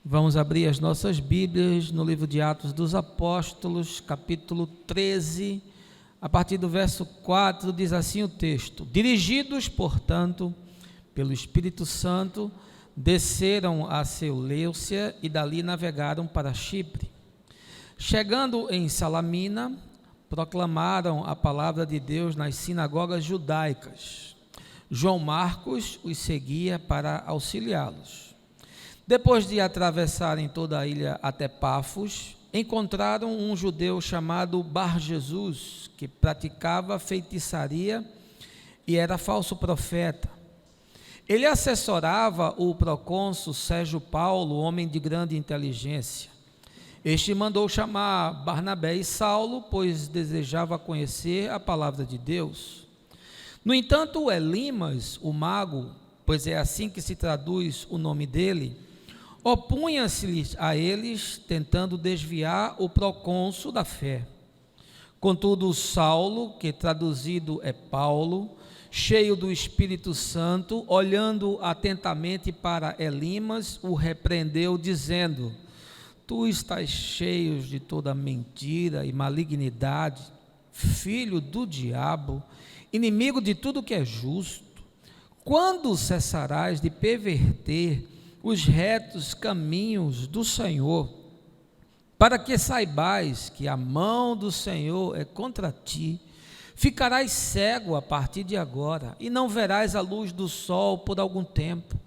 Vamos abrir as nossas Bíblias no livro de Atos dos Apóstolos, capítulo 13, a partir do verso 4, diz assim o texto: Dirigidos, portanto, pelo Espírito Santo, desceram a Seleucia e dali navegaram para Chipre. Chegando em Salamina, proclamaram a palavra de Deus nas sinagogas judaicas. João Marcos os seguia para auxiliá-los. Depois de atravessarem toda a ilha até Pafos, encontraram um judeu chamado Bar-Jesus, que praticava feitiçaria e era falso profeta. Ele assessorava o procônsul Sérgio Paulo, homem de grande inteligência. Este mandou chamar Barnabé e Saulo, pois desejava conhecer a palavra de Deus. No entanto, Elimas, o mago, pois é assim que se traduz o nome dele, opunha-se a eles, tentando desviar o procônsul da fé. Contudo, Saulo, que traduzido é Paulo, cheio do Espírito Santo, olhando atentamente para Elimas, o repreendeu, dizendo: Tu estás cheio de toda mentira e malignidade, filho do diabo, inimigo de tudo que é justo. Quando cessarás de perverter os retos caminhos do Senhor, para que saibais que a mão do Senhor é contra ti? Ficarás cego a partir de agora, e não verás a luz do sol por algum tempo.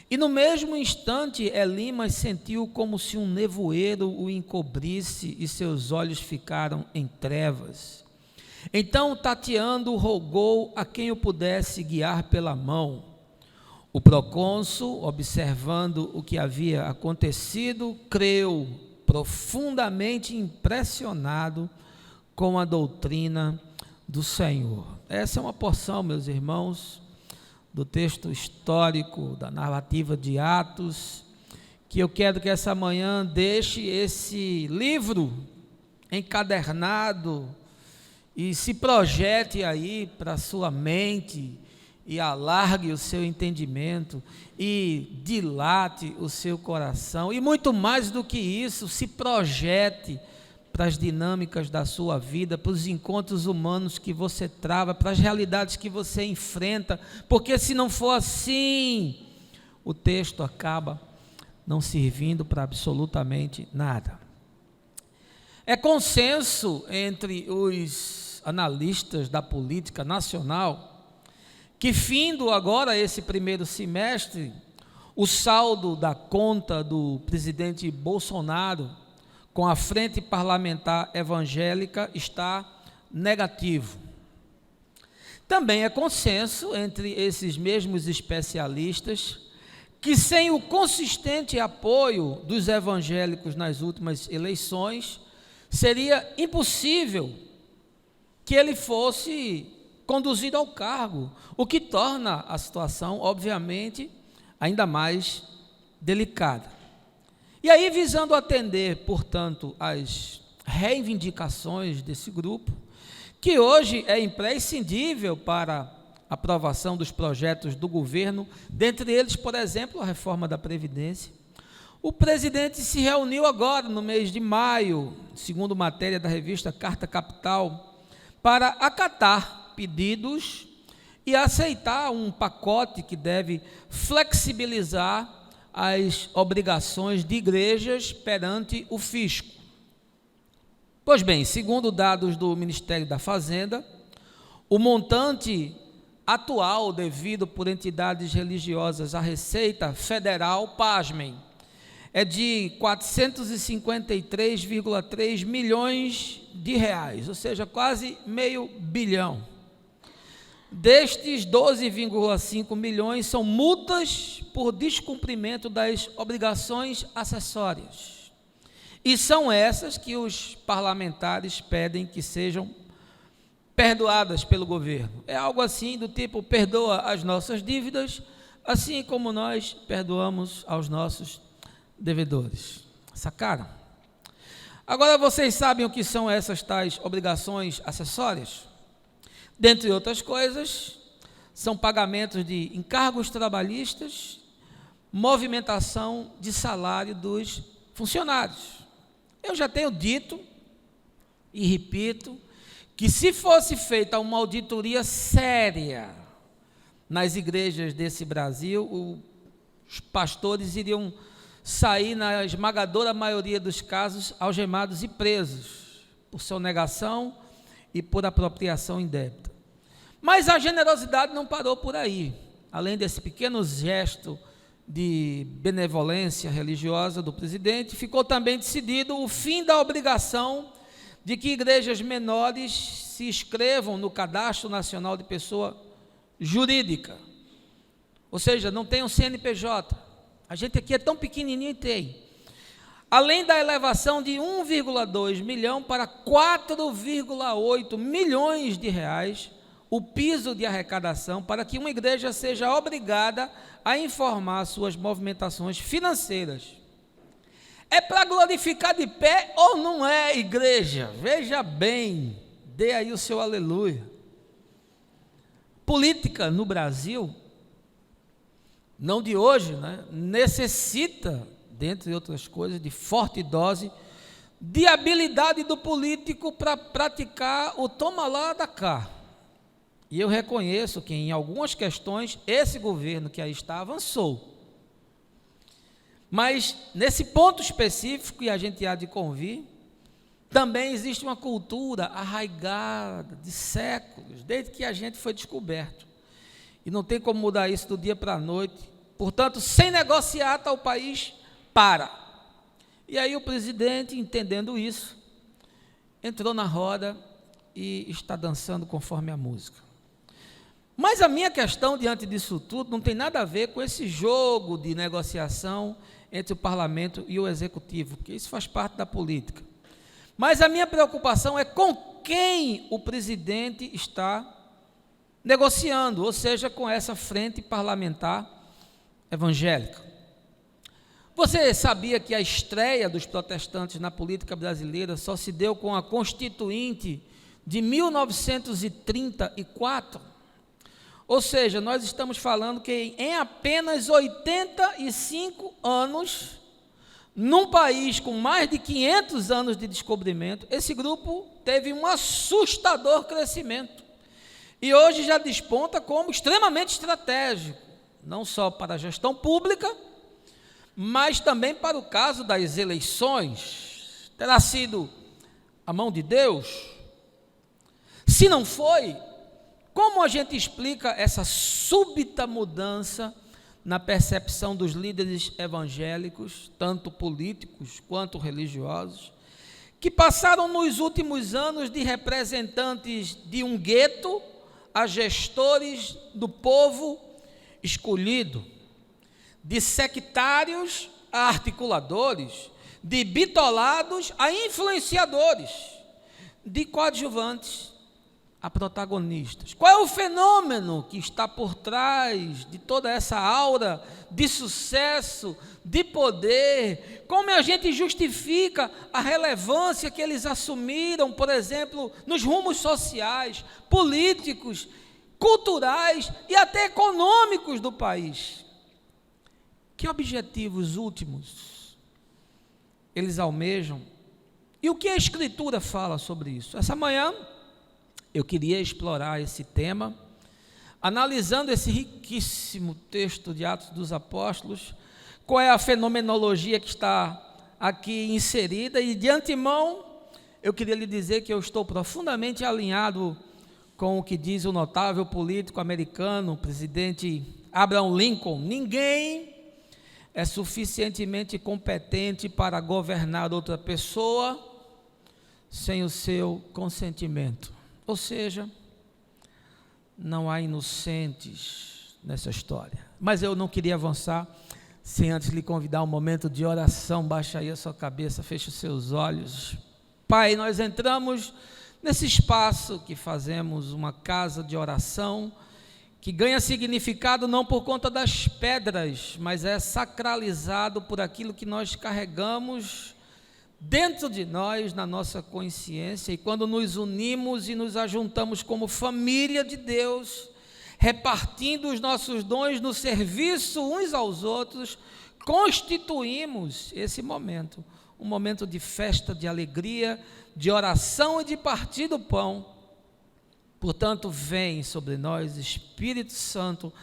E no mesmo instante Elimas sentiu como se um nevoeiro o encobrisse, e seus olhos ficaram em trevas. Então, tateando, rogou a quem o pudesse guiar pela mão. O procônsul, observando o que havia acontecido, creu, profundamente impressionado com a doutrina do Senhor. Essa é uma porção, meus irmãos, do texto histórico, da narrativa de Atos, que eu quero que essa manhã deixe esse livro encadernado e se projete aí para a sua mente, e alargue o seu entendimento, e dilate o seu coração, e muito mais do que isso, se projete para as dinâmicas da sua vida, para os encontros humanos que você trava, para as realidades que você enfrenta, porque se não for assim, o texto acaba não servindo para absolutamente nada. É consenso entre os analistas da política nacional que, findo agora esse primeiro semestre, o saldo da conta do presidente Bolsonaro com a Frente Parlamentar Evangélica está negativo. Também é consenso entre esses mesmos especialistas que, sem o consistente apoio dos evangélicos nas últimas eleições, seria impossível que ele fosse conduzido ao cargo, o que torna a situação, obviamente, ainda mais delicada. E aí, visando atender, portanto, às reivindicações desse grupo, que hoje é imprescindível para a aprovação dos projetos do governo, dentre eles, por exemplo, a reforma da Previdência, o presidente se reuniu agora, no mês de maio, segundo matéria da revista Carta Capital, para acatar pedidos e aceitar um pacote que deve flexibilizar as obrigações de igrejas perante o fisco. Pois bem, segundo dados do Ministério da Fazenda, o montante atual devido por entidades religiosas à Receita Federal, pasmem, é de 453,3 milhões de reais, ou seja, quase meio bilhão. Destes, 12,5 milhões são multas por descumprimento das obrigações acessórias. E são essas que os parlamentares pedem que sejam perdoadas pelo governo. É algo assim do tipo: perdoa as nossas dívidas, assim como nós perdoamos aos nossos devedores. Sacaram? Agora, vocês sabem o que são essas tais obrigações acessórias? Dentre outras coisas, são pagamentos de encargos trabalhistas, movimentação de salário dos funcionários. Eu já tenho dito e repito que se fosse feita uma auditoria séria nas igrejas desse Brasil, os pastores iriam sair, na esmagadora maioria dos casos, algemados e presos por sonegação e por apropriação indébita. Mas a generosidade não parou por aí. Além desse pequeno gesto de benevolência religiosa do presidente, ficou também decidido o fim da obrigação de que igrejas menores se inscrevam no Cadastro Nacional de Pessoa Jurídica, ou seja, não tem um CNPJ. A gente aqui é tão pequenininho e tem. Além da elevação de 1,2 milhão para 4,8 milhões de reais, o piso de arrecadação para que uma igreja seja obrigada a informar suas movimentações financeiras. É para glorificar de pé ou não é, igreja? Veja bem, dê aí o seu aleluia. Política no Brasil, não de hoje, né, necessita, dentre outras coisas, de forte dose de habilidade do político para praticar o toma lá da cá. E eu reconheço que em algumas questões esse governo que aí está avançou. Mas nesse ponto específico, e a gente há de convir, também existe uma cultura arraigada de séculos, desde que a gente foi descoberto. E não tem como mudar isso do dia para a noite. Portanto, sem negociata, o país para. E aí o presidente, entendendo isso, entrou na roda e está dançando conforme a música. Mas a minha questão diante disso tudo não tem nada a ver com esse jogo de negociação entre o parlamento e o executivo, porque isso faz parte da política. Mas a minha preocupação é com quem o presidente está negociando, ou seja, com essa frente parlamentar evangélica. Você sabia que a estreia dos protestantes na política brasileira só se deu com a Constituinte de 1934? Ou seja, nós estamos falando que em apenas 85 anos, num país com mais de 500 anos de descobrimento, esse grupo teve um assustador crescimento. E hoje já desponta como extremamente estratégico, não só para a gestão pública, mas também para o caso das eleições. Terá sido a mão de Deus? Se não foi, como a gente explica essa súbita mudança na percepção dos líderes evangélicos, tanto políticos quanto religiosos, que passaram nos últimos anos de representantes de um gueto a gestores do povo escolhido, de sectários a articuladores, de bitolados a influenciadores, de coadjuvantes a protagonistas. Qual é o fenômeno que está por trás de toda essa aura de sucesso, de poder? Como a gente justifica a relevância que eles assumiram, por exemplo, nos rumos sociais, políticos, culturais e até econômicos do país? Que objetivos últimos eles almejam? E o que a Escritura fala sobre isso? Essa manhã eu queria explorar esse tema, analisando esse riquíssimo texto de Atos dos Apóstolos, qual é a fenomenologia que está aqui inserida, e de antemão eu queria lhe dizer que eu estou profundamente alinhado com o que diz o notável político americano, o presidente Abraham Lincoln: ninguém é suficientemente competente para governar outra pessoa sem o seu consentimento. Ou seja, não há inocentes nessa história. Mas eu não queria avançar sem antes lhe convidar a um momento de oração. Baixa aí a sua cabeça, feche os seus olhos. Pai, nós entramos nesse espaço que fazemos uma casa de oração, que ganha significado não por conta das pedras, mas é sacralizado por aquilo que nós carregamos dentro de nós, na nossa consciência. E quando nos unimos e nos ajuntamos como família de Deus, repartindo os nossos dons no serviço uns aos outros, constituímos esse momento, um momento de festa, de alegria, de oração e de partir do pão. Portanto, vem sobre nós, Espírito Santo,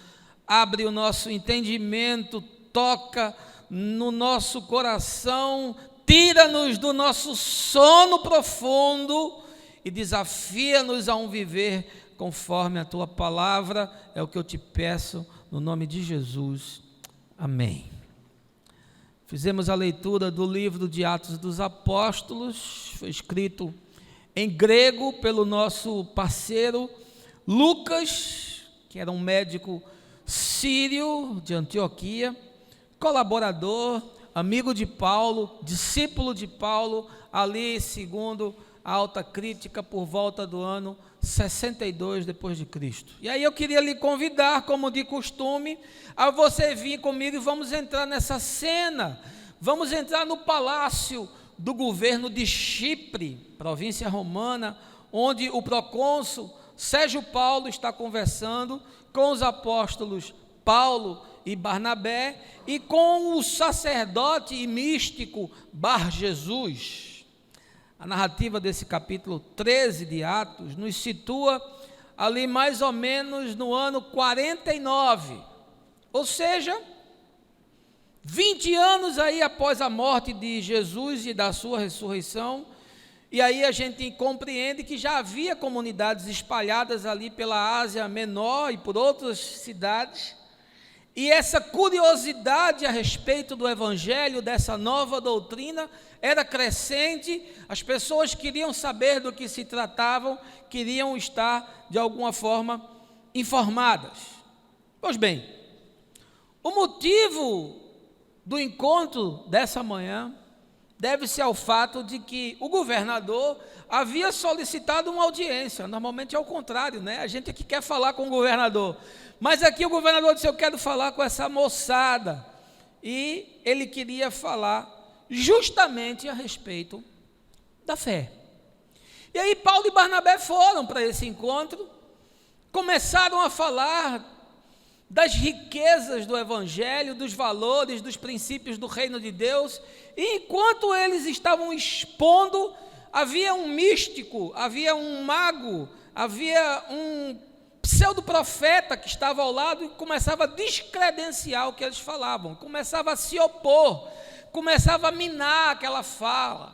abre o nosso entendimento, toca no nosso coração, tira-nos do nosso sono profundo e desafia-nos a um viver conforme a Tua palavra. É o que eu te peço, no nome de Jesus. Amém. Fizemos a leitura do livro de Atos dos Apóstolos, foi escrito em grego pelo nosso parceiro Lucas, que era um médico sírio de Antioquia, colaborador, amigo de Paulo, discípulo de Paulo, ali segundo a alta crítica por volta do ano 62 depois de Cristo. E aí eu queria lhe convidar, como de costume, a você vir comigo e vamos entrar nessa cena, vamos entrar no palácio do governo de Chipre, província romana, onde o procônsul Sérgio Paulo está conversando com os apóstolos Paulo e Barnabé e com o sacerdote e místico Bar Jesus. A narrativa desse capítulo 13 de Atos nos situa ali mais ou menos no ano 49, ou seja, 20 anos aí após a morte de Jesus e da sua ressurreição. E aí a gente compreende que já havia comunidades espalhadas ali pela Ásia Menor e por outras cidades, e essa curiosidade a respeito do Evangelho, dessa nova doutrina, era crescente. As pessoas queriam saber do que se tratavam, queriam estar de alguma forma informadas. Pois bem, o motivo do encontro dessa manhã deve-se ao fato de que o governador havia solicitado uma audiência. Normalmente é o contrário, né? A gente é que quer falar com o governador, mas aqui o governador disse: eu quero falar com essa moçada, e ele queria falar justamente a respeito da fé. E aí Paulo e Barnabé foram para esse encontro, começaram a falar das riquezas do Evangelho, dos valores, dos princípios do reino de Deus, e enquanto eles estavam expondo, havia um místico, havia um mago, havia um pseudo-profeta que estava ao lado e começava a descredenciar o que eles falavam, começava a se opor, começava a minar aquela fala,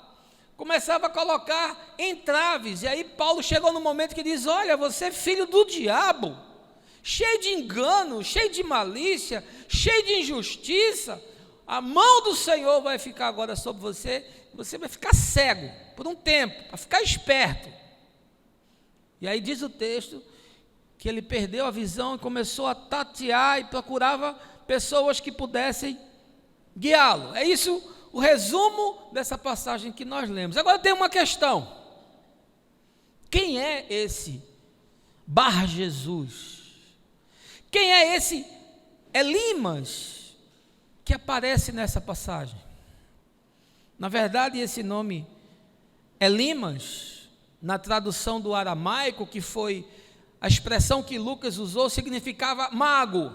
começava a colocar entraves. E aí Paulo chegou no momento que diz: olha, você é filho do diabo, cheio de engano, cheio de malícia, cheio de injustiça. A mão do Senhor vai ficar agora sobre você, você vai ficar cego por um tempo, para ficar esperto. E aí diz o texto que ele perdeu a visão e começou a tatear e procurava pessoas que pudessem guiá-lo. É isso o resumo dessa passagem que nós lemos. Agora tem uma questão: quem é esse Bar Jesus? Quem é esse Elimas que aparece nessa passagem? Na verdade, esse nome Elimas, na tradução do aramaico, que foi a expressão que Lucas usou, significava mago,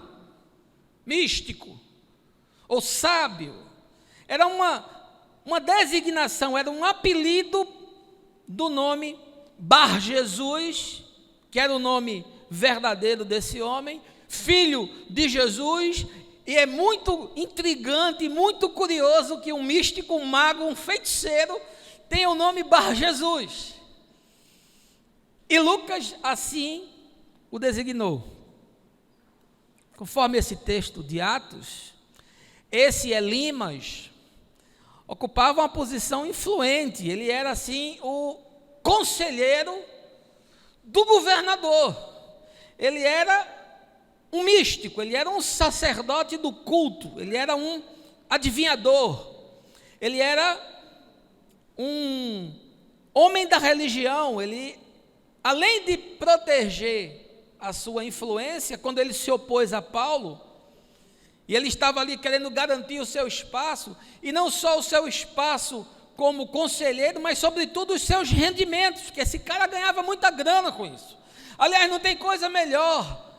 místico ou sábio. Era uma designação, era um apelido do nome Bar Jesus, que era o nome verdadeiro desse homem, filho de Jesus. E é muito intrigante, muito curioso que um místico, um mago, um feiticeiro tenha o nome Bar Jesus. E Lucas assim o designou. Conforme esse texto de Atos, esse Elimas ocupava uma posição influente. Ele era assim o conselheiro do governador. Ele era um místico, ele era um sacerdote do culto, ele era um adivinhador, ele era um homem da religião. Ele, além de proteger a sua influência, quando ele se opôs a Paulo, e ele estava ali querendo garantir o seu espaço, e não só o seu espaço como conselheiro, mas sobretudo os seus rendimentos, porque esse cara ganhava muita grana com isso. Aliás, não tem coisa melhor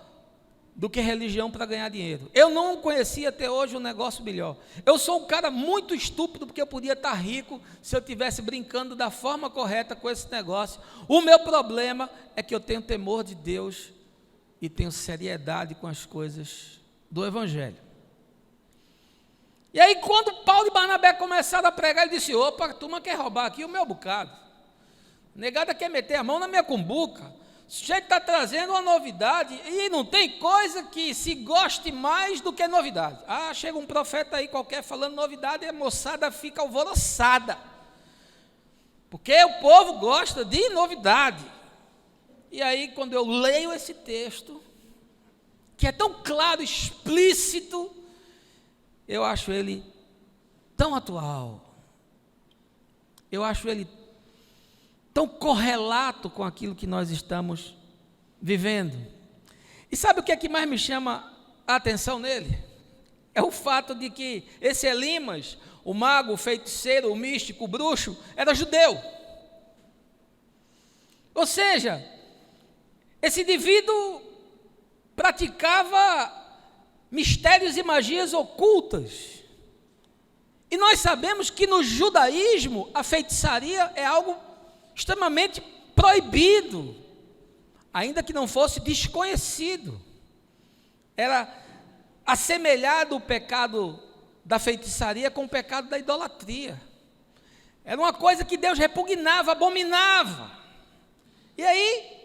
do que religião para ganhar dinheiro. Eu não conhecia até hoje um negócio melhor. Eu sou um cara muito estúpido, porque eu podia estar rico se eu estivesse brincando da forma correta com esse negócio. O meu problema é que eu tenho temor de Deus e tenho seriedade com as coisas do Evangelho. E aí, quando Paulo e Barnabé começaram a pregar, ele disse: opa, a turma quer roubar aqui o meu bocado. Negada quer meter a mão na minha cumbuca. O sujeito está trazendo uma novidade, e não tem coisa que se goste mais do que novidade. Ah, chega um profeta aí qualquer falando novidade, e a moçada fica alvoroçada, porque o povo gosta de novidade. E aí, quando eu leio esse texto, que é tão claro, explícito, eu acho ele tão atual, eu acho ele tão correlato com aquilo que nós estamos vivendo. E sabe o que é que mais me chama a atenção nele? É o fato de que esse Elimas, o mago, o feiticeiro, o místico, o bruxo, era judeu. Ou seja, esse indivíduo praticava mistérios e magias ocultas. E nós sabemos que no judaísmo a feitiçaria é algo extremamente proibido, ainda que não fosse desconhecido. Era assemelhado o pecado da feitiçaria com o pecado da idolatria. Era uma coisa que Deus repugnava, abominava. E aí,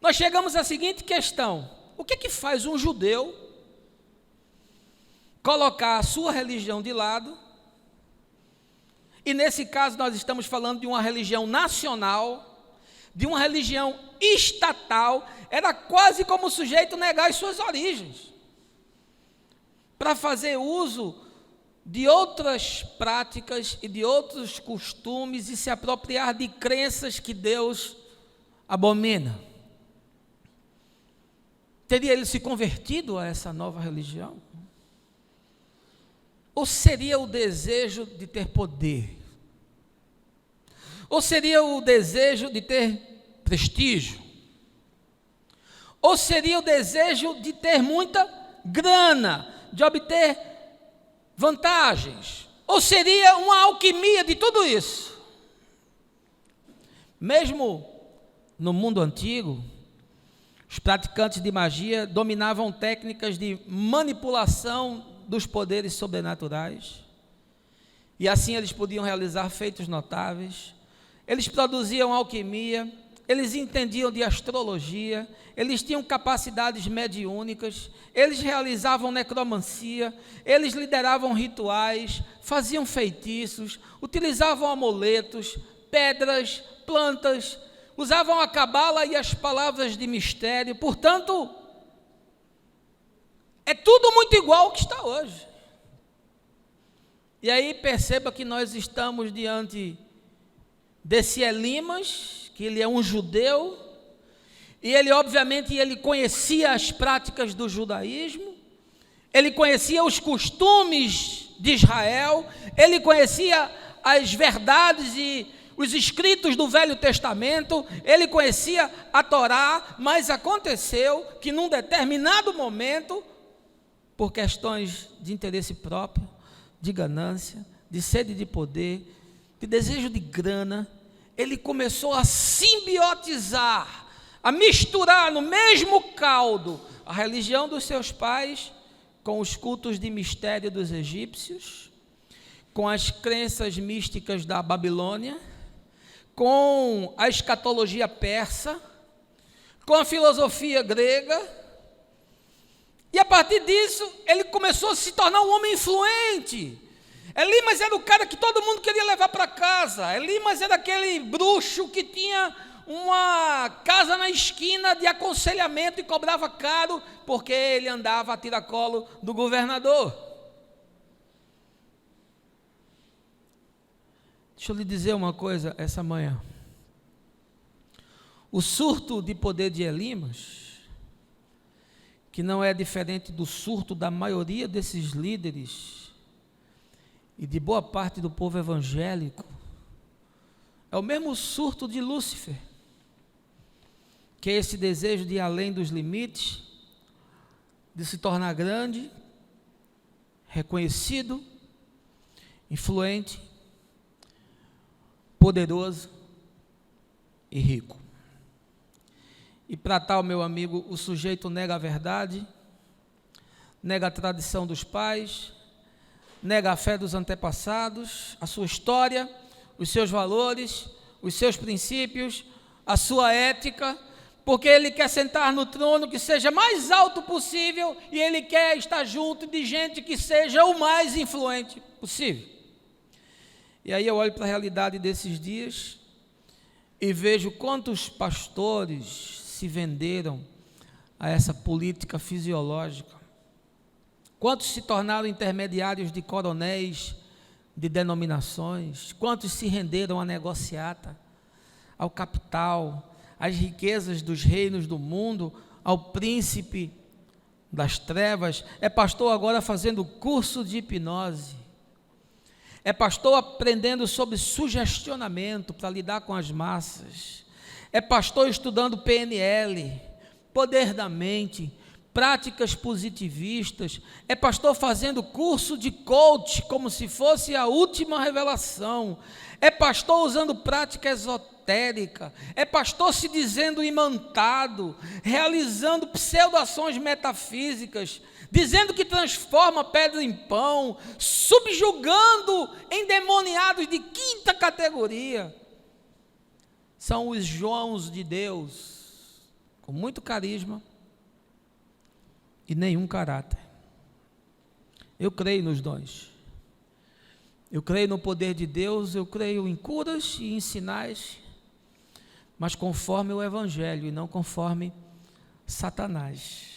nós chegamos à seguinte questão: o que faz um judeu colocar a sua religião de lado? E nesse caso nós estamos falando de uma religião nacional, de uma religião estatal. Era quase como o sujeito negar as suas origens, para fazer uso de outras práticas e de outros costumes e se apropriar de crenças que Deus abomina. Teria ele se convertido a essa nova religião? Ou seria o desejo de ter poder? Ou seria o desejo de ter prestígio? Ou seria o desejo de ter muita grana, de obter vantagens? Ou seria uma alquimia de tudo isso? Mesmo no mundo antigo, os praticantes de magia dominavam técnicas de manipulação dos poderes sobrenaturais, e assim eles podiam realizar feitos notáveis. Eles produziam alquimia, eles entendiam de astrologia, eles tinham capacidades mediúnicas, eles realizavam necromancia, eles lideravam rituais, faziam feitiços, utilizavam amuletos, pedras, plantas, usavam a cabala e as palavras de mistério. Portanto, é tudo muito igual ao que está hoje. E aí perceba que nós estamos diante desse Elimas, que ele é um judeu, e ele obviamente ele conhecia as práticas do judaísmo, ele conhecia os costumes de Israel, ele conhecia as verdades e os escritos do Velho Testamento, ele conhecia a Torá, mas aconteceu que num determinado momento, por questões de interesse próprio, de ganância, de sede de poder, de desejo de grana, ele começou a simbiotizar, a misturar no mesmo caldo a religião dos seus pais com os cultos de mistério dos egípcios, com as crenças místicas da Babilônia, com a escatologia persa, com a filosofia grega. E a partir disso, ele começou a se tornar um homem influente. Elimas era o cara que todo mundo queria levar para casa. Elimas era aquele bruxo que tinha uma casa na esquina de aconselhamento e cobrava caro, porque ele andava a tiracolo do governador. Deixa eu lhe dizer uma coisa essa manhã. O surto de poder de Elimas, que não é diferente do surto da maioria desses líderes e de boa parte do povo evangélico, é o mesmo surto de Lúcifer, que é esse desejo de ir além dos limites, de se tornar grande, reconhecido, influente, poderoso e rico. E para tal, meu amigo, o sujeito nega a verdade, nega a tradição dos pais, nega a fé dos antepassados, a sua história, os seus valores, os seus princípios, a sua ética, porque ele quer sentar no trono que seja mais alto possível e ele quer estar junto de gente que seja o mais influente possível. E aí eu olho para a realidade desses dias e vejo quantos pastores se venderam a essa política fisiológica, quantos se tornaram intermediários de coronéis, de denominações, quantos se renderam à negociata, ao capital, às riquezas dos reinos do mundo, ao príncipe das trevas. É pastor agora fazendo curso de hipnose, é pastor aprendendo sobre sugestionamento para lidar com as massas, é pastor estudando PNL, poder da mente, práticas positivistas, é pastor fazendo curso de coach como se fosse a última revelação, é pastor usando prática esotérica, é pastor se dizendo imantado, realizando pseudo-ações metafísicas, dizendo que transforma pedra em pão, subjugando endemoniados de quinta categoria. São os Joãos de Deus, com muito carisma e nenhum caráter. Eu creio nos dons, eu creio no poder de Deus, eu creio em curas e em sinais, mas conforme o Evangelho e não conforme Satanás.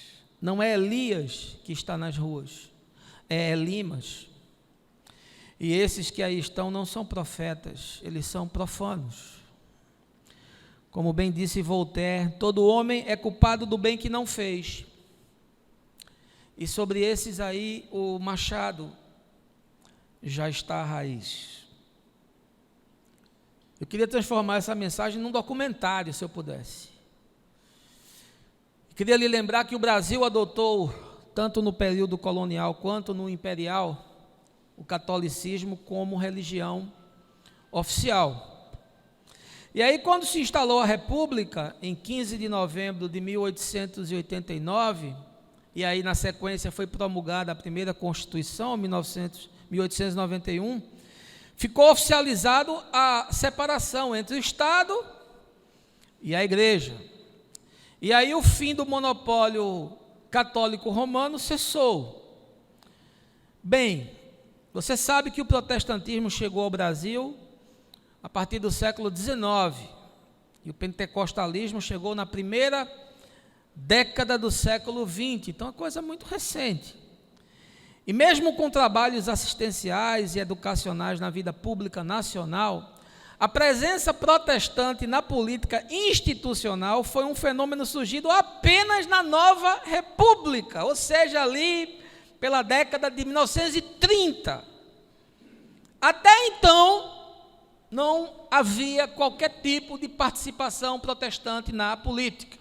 Não é Elias que está nas ruas, é Elimas. E esses que aí estão não são profetas, eles são profanos. Como bem disse Voltaire, todo homem é culpado do bem que não fez. E sobre esses aí o machado já está à raiz. Eu queria transformar essa mensagem num documentário, se eu pudesse. Eu queria lhe lembrar que o Brasil adotou, tanto no período colonial quanto no imperial, o catolicismo como religião oficial. E aí, quando se instalou a República, em 15 de novembro de 1889, e aí na sequência foi promulgada a primeira Constituição, 1891, ficou oficializado a separação entre o Estado e a Igreja. E aí o fim do monopólio católico romano cessou. Bem, você sabe que o protestantismo chegou ao Brasil a partir do século XIX, e o pentecostalismo chegou na primeira década do século XX, então é uma coisa muito recente. E mesmo com trabalhos assistenciais e educacionais na vida pública nacional, a presença protestante na política institucional foi um fenômeno surgido apenas na Nova República, ou seja, ali pela década de 1930. Até então, não havia qualquer tipo de participação protestante na política.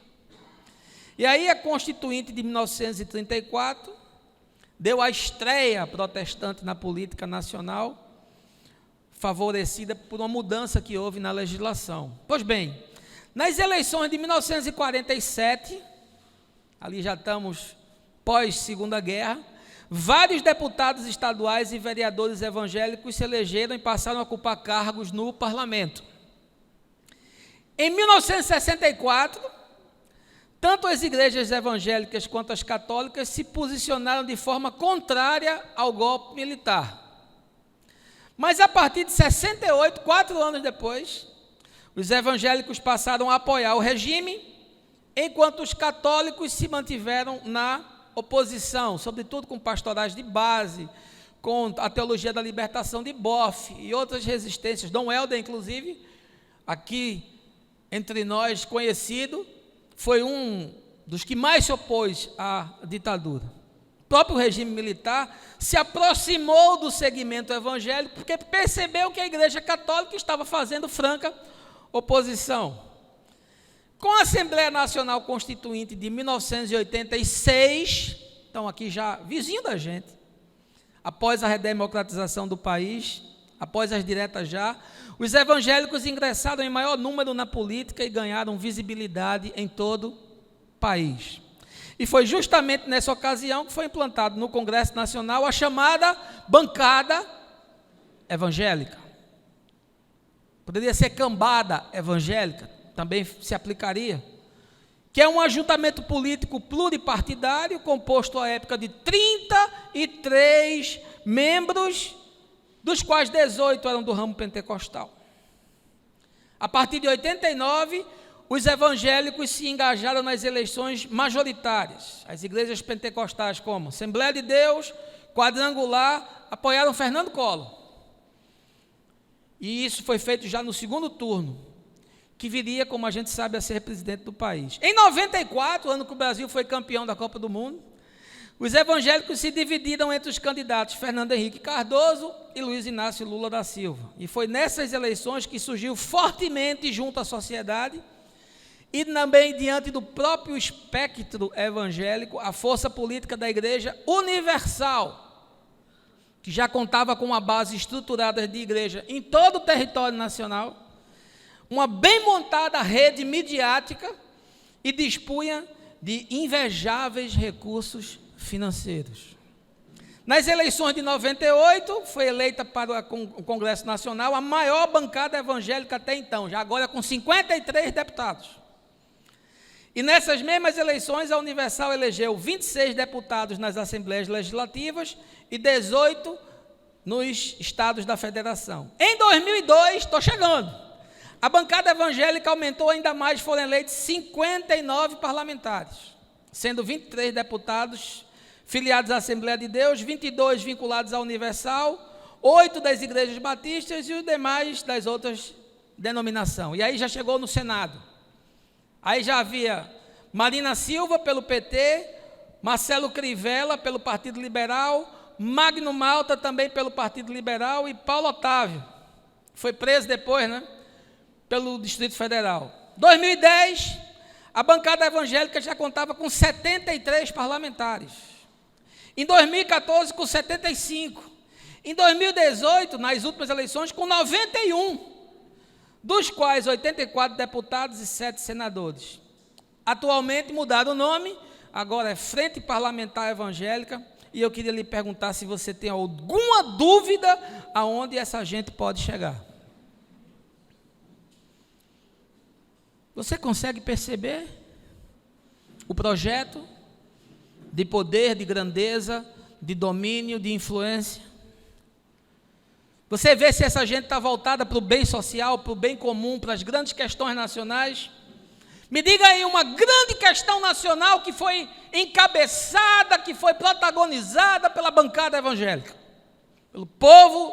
E aí a Constituinte de 1934 deu a estreia protestante na política nacional, favorecida por uma mudança que houve na legislação. Pois bem, nas eleições de 1947, ali já estamos pós-Segunda Guerra, vários deputados estaduais e vereadores evangélicos se elegeram e passaram a ocupar cargos no parlamento. Em 1964, tanto as igrejas evangélicas quanto as católicas se posicionaram de forma contrária ao golpe militar. Mas a partir de 68, 4 anos depois, os evangélicos passaram a apoiar o regime, enquanto os católicos se mantiveram na oposição, sobretudo com pastorais de base, com a teologia da libertação de Boff e outras resistências. Dom Helder, inclusive, aqui entre nós conhecido, foi um dos que mais se opôs à ditadura. O próprio regime militar se aproximou do segmento evangélico porque percebeu que a Igreja Católica estava fazendo franca oposição. Com a Assembleia Nacional Constituinte de 1986, estão aqui já vizinho da gente, após a redemocratização do país, após as diretas já, os evangélicos ingressaram em maior número na política e ganharam visibilidade em todo o país. E foi justamente nessa ocasião que foi implantado no Congresso Nacional a chamada bancada evangélica. Poderia ser cambada evangélica, também se aplicaria, que é um ajuntamento político pluripartidário, composto à época de 33 membros, dos quais 18 eram do ramo pentecostal. A partir de 89, os evangélicos se engajaram nas eleições majoritárias. As igrejas pentecostais, como Assembleia de Deus, Quadrangular, apoiaram Fernando Collor. E isso foi feito já no segundo turno, que viria, como a gente sabe, a ser presidente do país. Em 94, ano que o Brasil foi campeão da Copa do Mundo, os evangélicos se dividiram entre os candidatos Fernando Henrique Cardoso e Luiz Inácio Lula da Silva. E foi nessas eleições que surgiu fortemente junto à sociedade e também diante do próprio espectro evangélico, a força política da Igreja Universal, que já contava com uma base estruturada de igreja em todo o território nacional, uma bem montada rede midiática e dispunha de invejáveis recursos financeiros. Nas eleições de 98, foi eleita para o Congresso Nacional a maior bancada evangélica até então, já agora com 53 deputados. E nessas mesmas eleições, a Universal elegeu 26 deputados nas Assembleias Legislativas e 18 nos estados da federação. Em 2002, estou chegando, a bancada evangélica aumentou ainda mais, foram eleitos 59 parlamentares, sendo 23 deputados filiados à Assembleia de Deus, 22 vinculados à Universal, 8 das igrejas batistas e os demais das outras denominações. E aí já chegou no Senado. Aí já havia Marina Silva pelo PT, Marcelo Crivella pelo Partido Liberal, Magno Malta também pelo Partido Liberal e Paulo Otávio, foi preso depois, pelo Distrito Federal. 2010, a bancada evangélica já contava com 73 parlamentares. Em 2014, com 75. Em 2018, nas últimas eleições, com 91. Dos quais 84 deputados e 7 senadores. Atualmente mudaram o nome, agora é Frente Parlamentar Evangélica, e eu queria lhe perguntar se você tem alguma dúvida aonde essa gente pode chegar. Você consegue perceber o projeto de poder, de grandeza, de domínio, de influência? Você vê se essa gente está voltada para o bem social, para o bem comum, para as grandes questões nacionais? Me diga aí uma grande questão nacional que foi encabeçada, que foi protagonizada pela bancada evangélica, pelo povo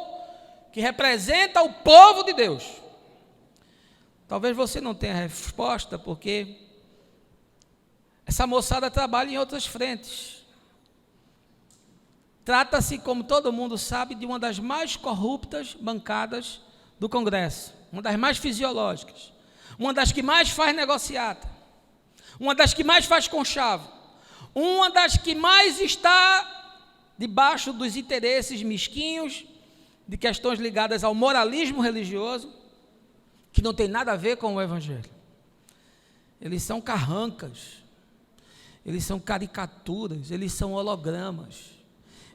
que representa o povo de Deus. Talvez você não tenha resposta, porque essa moçada trabalha em outras frentes. Trata-se, como todo mundo sabe, de uma das mais corruptas bancadas do Congresso, uma das mais fisiológicas, uma das que mais faz negociata, uma das que mais faz conchavo, uma das que mais está debaixo dos interesses mesquinhos de questões ligadas ao moralismo religioso, que não tem nada a ver com o Evangelho. Eles são carrancas, eles são caricaturas, eles são hologramas.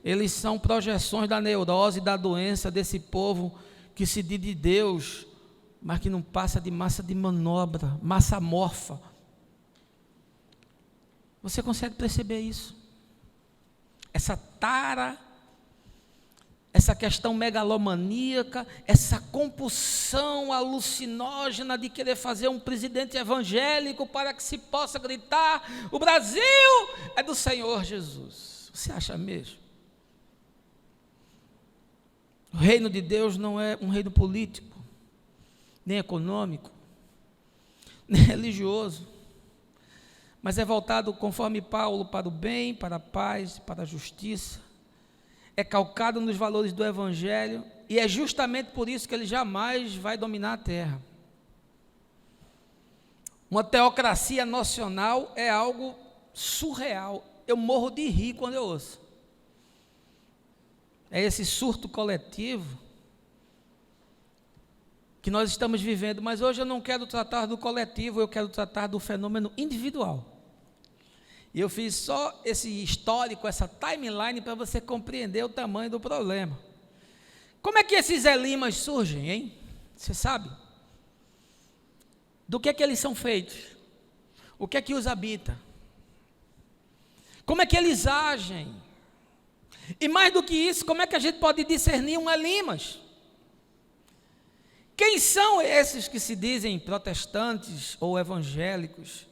Eles são projeções da neurose e da doença desse povo que se diz de Deus, mas que não passa de massa de manobra, massa amorfa. Você consegue perceber isso? Essa tara, essa questão megalomaníaca, essa compulsão alucinógena de querer fazer um presidente evangélico para que se possa gritar: o Brasil é do Senhor Jesus. Você acha mesmo? O reino de Deus não é um reino político, nem econômico, nem religioso, mas é voltado, conforme Paulo, para o bem, para a paz, para a justiça. É calcado nos valores do Evangelho, e é justamente por isso que ele jamais vai dominar a terra. Uma teocracia nacional é algo surreal, eu morro de rir quando eu ouço. É esse surto coletivo que nós estamos vivendo, mas hoje eu não quero tratar do coletivo, eu quero tratar do fenômeno individual. E eu fiz só esse histórico, essa timeline, para você compreender o tamanho do problema. Como é que esses elimas surgem, hein? Você sabe? Do que é que eles são feitos? O que é que os habita? Como é que eles agem? E mais do que isso, como é que a gente pode discernir um elimas? Quem são esses que se dizem protestantes ou evangélicos,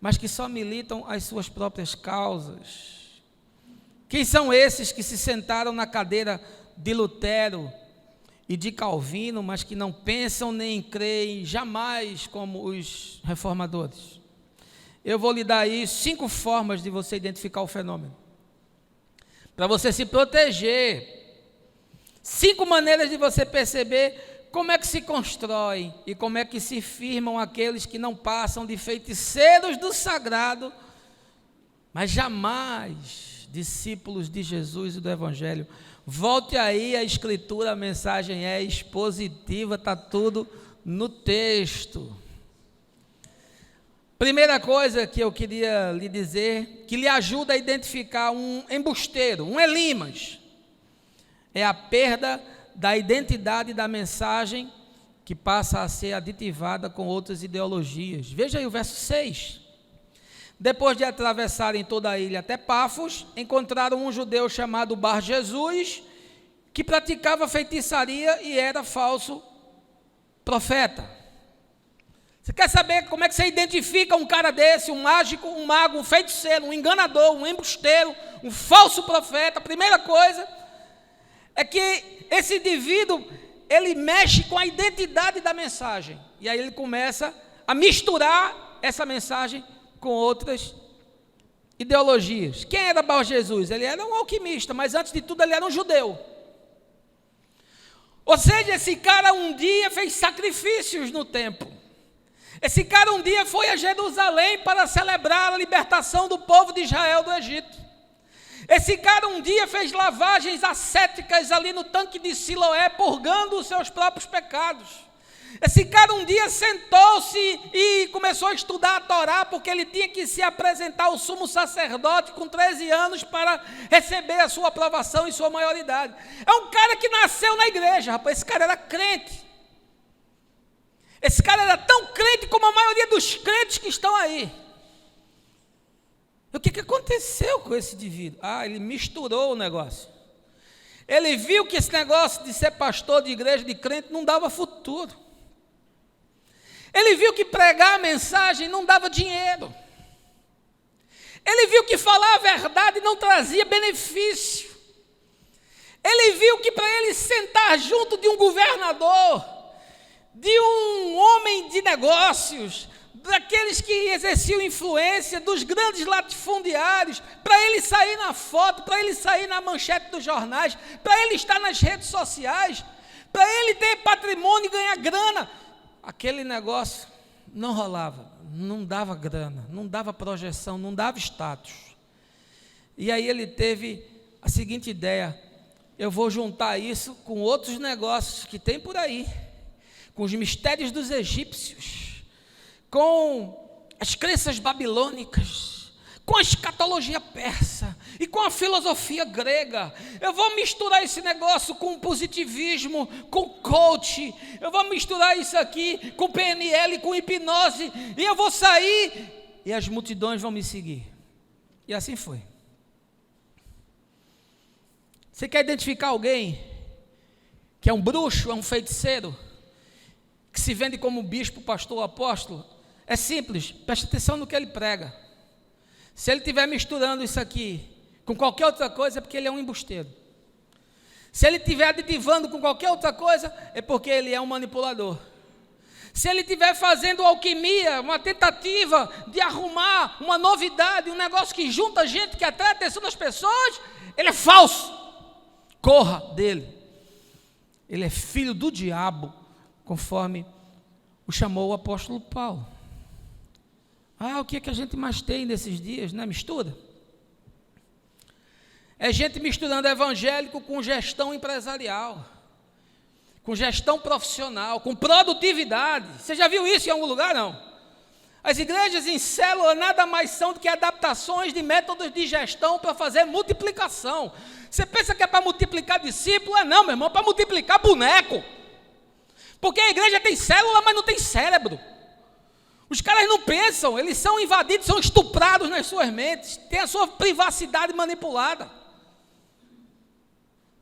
mas que só militam as suas próprias causas? Quem são esses que se sentaram na cadeira de Lutero e de Calvino, mas que não pensam nem creem jamais como os reformadores? Eu vou lhe dar aí 5 formas de você identificar o fenômeno, para você se proteger. 5 maneiras de você perceber como é que se constrói e como é que se firmam aqueles que não passam de feiticeiros do sagrado, mas jamais discípulos de Jesus e do Evangelho. Volte aí a escritura, a mensagem é expositiva, está tudo no texto. Primeira coisa que eu queria lhe dizer, que lhe ajuda a identificar um embusteiro, um elimas, é a perda da identidade da mensagem, que passa a ser aditivada com outras ideologias. Veja aí o verso 6. Depois de atravessarem toda a ilha até Pafos, encontraram um judeu chamado Bar Jesus, que praticava feitiçaria e era falso profeta. Você quer saber como é que você identifica um cara desse, um mágico, um mago, um feiticeiro, um enganador, um embusteiro, um falso profeta? A primeira coisa é que esse indivíduo, ele mexe com a identidade da mensagem, e aí ele começa a misturar essa mensagem com outras ideologias. Quem era Bar Jesus? Ele era um alquimista, mas antes de tudo ele era um judeu. Ou seja, esse cara um dia fez sacrifícios no templo. Esse cara um dia foi a Jerusalém para celebrar a libertação do povo de Israel do Egito. Esse cara um dia fez lavagens ascéticas ali no tanque de Siloé, purgando os seus próprios pecados. Esse cara um dia sentou-se e começou a estudar a Torá, porque ele tinha que se apresentar ao sumo sacerdote com 13 anos para receber a sua aprovação e sua maioridade. É um cara que nasceu na igreja, rapaz. Esse cara era crente. Esse cara era tão crente como a maioria dos crentes que estão aí. O que aconteceu com esse indivíduo? Ele misturou o negócio. Ele viu que esse negócio de ser pastor de igreja, de crente, não dava futuro. Ele viu que pregar a mensagem não dava dinheiro. Ele viu que falar a verdade não trazia benefício. Ele viu que para ele sentar junto de um governador, de um homem de negócios, daqueles que exerciam influência, dos grandes latifundiários, para ele sair na foto, para ele sair na manchete dos jornais, para ele estar nas redes sociais, para ele ter patrimônio e ganhar grana, aquele negócio não rolava, não dava grana, não dava projeção, não dava status. E aí ele teve a seguinte ideia: eu vou juntar isso com outros negócios que tem por aí, com os mistérios dos egípcios, com as crenças babilônicas, com a escatologia persa e com a filosofia grega. Eu vou misturar esse negócio com positivismo, com coach, eu vou misturar isso aqui com PNL, com hipnose, e eu vou sair e as multidões vão me seguir. E assim foi. Você quer identificar alguém que é um bruxo, é um feiticeiro, que se vende como bispo, pastor, apóstolo? É simples, preste atenção no que ele prega. Se ele estiver misturando isso aqui com qualquer outra coisa, é porque ele é um embusteiro. Se ele estiver aditivando com qualquer outra coisa, é porque ele é um manipulador. Se ele estiver fazendo alquimia, uma tentativa de arrumar uma novidade, um negócio que junta gente, que atrai a atenção das pessoas, ele é falso. Corra dele. Ele é filho do diabo, conforme o chamou o apóstolo Paulo. O que é que a gente mais tem nesses dias, né? Mistura. É gente misturando evangélico com gestão empresarial, com gestão profissional, com produtividade. Você já viu isso em algum lugar? Não. As igrejas em célula nada mais são do que adaptações de métodos de gestão para fazer multiplicação. Você pensa que é para multiplicar discípulo? Não, meu irmão, é para multiplicar boneco. Porque a igreja tem célula, mas não tem cérebro. Os caras não pensam, eles são invadidos, são estuprados nas suas mentes, têm a sua privacidade manipulada.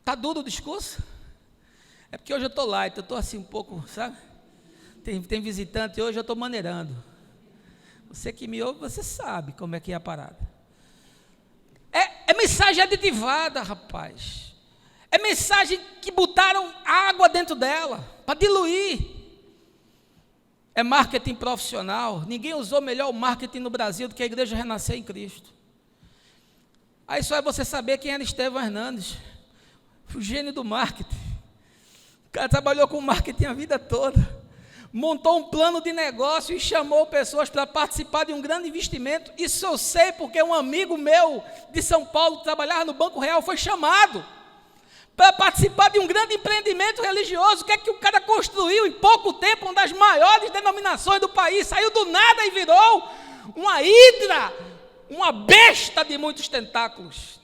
Está duro o discurso? É porque hoje eu estou light, eu estou assim um pouco, sabe? Tem visitante hoje, eu estou maneirando. Você que me ouve, você sabe como é que é a parada. É mensagem aditivada, rapaz. É mensagem que botaram água dentro dela, para diluir. É marketing profissional. Ninguém usou melhor o marketing no Brasil do que a Igreja Renascer em Cristo. Aí só é você saber quem era Estevão Hernandes, o gênio do marketing. O cara trabalhou com marketing a vida toda. Montou um plano de negócio e chamou pessoas para participar de um grande investimento. Isso eu sei porque um amigo meu de São Paulo, que trabalhava no Banco Real, foi chamado para participar de um grande empreendimento religioso. O que é que o cara construiu em pouco tempo? Uma das maiores denominações do país. Saiu do nada e virou uma hidra, uma besta de muitos tentáculos.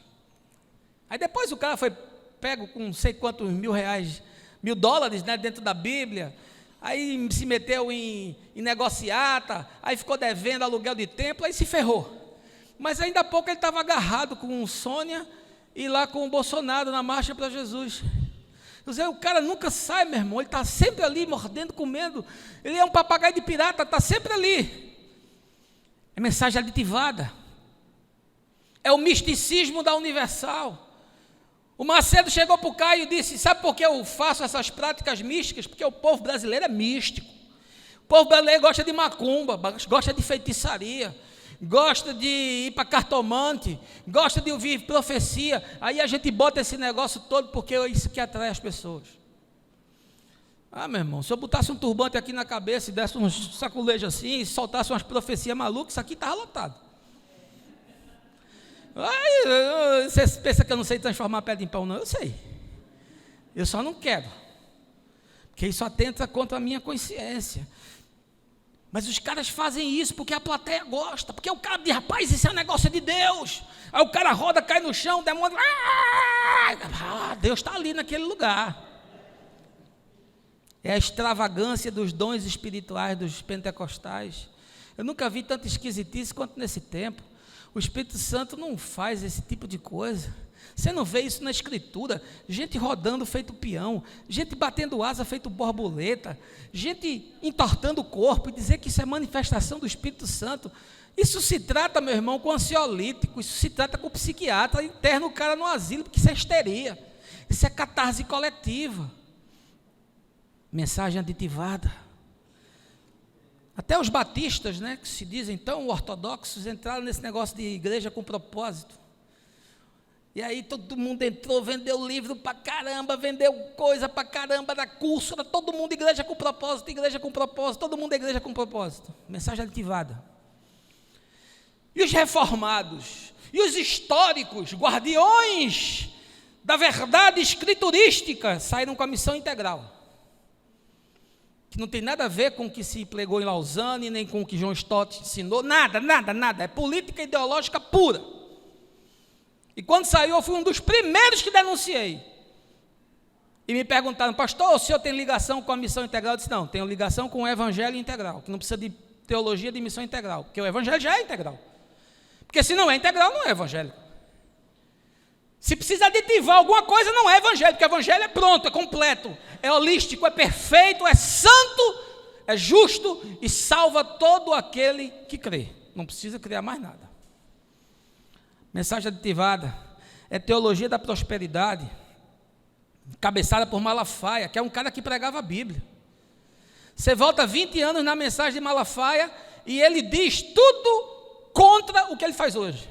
Aí depois o cara foi pego com não sei quantos $1.000, né, dentro da Bíblia. Aí se meteu em negociata, aí ficou devendo aluguel de templo, aí se ferrou. Mas ainda há pouco ele estava agarrado com o Sônia e lá com o Bolsonaro na marcha para Jesus. O cara nunca sai, meu irmão, ele está sempre ali mordendo, comendo. Ele é um papagaio de pirata, está sempre ali. É mensagem aditivada. É o misticismo da Universal. O Macedo chegou para o Caio e disse: sabe por que eu faço essas práticas místicas? Porque o povo brasileiro é místico. O povo brasileiro gosta de macumba, gosta de feitiçaria, gosta de ir para cartomante, gosta de ouvir profecia. Aí a gente bota esse negócio todo porque é isso que atrai as pessoas. Ah, meu irmão, se eu botasse um turbante aqui na cabeça e desse uns saculejos assim e soltasse umas profecias malucas, isso aqui estava lotado. Ai, você pensa que eu não sei transformar pedra em pão? Não, eu sei. Eu só não quero. Porque isso atenta contra a minha consciência. Mas os caras fazem isso porque a plateia gosta. Porque o cara diz: rapaz, isso é um negócio de Deus. Aí o cara roda, cai no chão, demônio. Deus está ali naquele lugar. É a extravagância dos dons espirituais dos pentecostais. Eu nunca vi tanta esquisitice quanto nesse tempo. O Espírito Santo não faz esse tipo de coisa. Você não vê isso na Escritura. Gente rodando feito peão, gente batendo asa feito borboleta, gente entortando o corpo e dizer que isso é manifestação do Espírito Santo. Isso se trata, meu irmão, com ansiolítico, isso se trata com psiquiatra, interna o cara no asilo, porque isso é histeria. Isso é catarse coletiva. Mensagem aditivada. Até os batistas, né, que se dizem tão ortodoxos, entraram nesse negócio de igreja com propósito. E aí todo mundo entrou, vendeu livro pra caramba, vendeu coisa pra caramba, era curso, era todo mundo igreja com propósito, todo mundo igreja com propósito. Mensagem aditivada. E os reformados, e os históricos, guardiões da verdade escriturística, saíram com a missão integral. Que não tem nada a ver com o que se pregou em Lausanne, nem com o que John Stott ensinou, nada, é política ideológica pura. E quando saiu, eu fui um dos primeiros que denunciei. E me perguntaram: pastor, o senhor tem ligação com a missão integral? Eu disse: não, tenho ligação com o evangelho integral, que não precisa de teologia de missão integral, porque o evangelho já é integral. Porque se não é integral, não é evangélico. Se precisa aditivar alguma coisa, não é evangelho, porque o evangelho é pronto, é completo, é holístico, é perfeito, é santo, é justo e salva todo aquele que crê. Não precisa criar mais nada. Mensagem aditivada é teologia da prosperidade, cabeçada por Malafaia, que é um cara que pregava a Bíblia. Você volta 20 anos na mensagem de Malafaia e ele diz tudo contra o que ele faz hoje.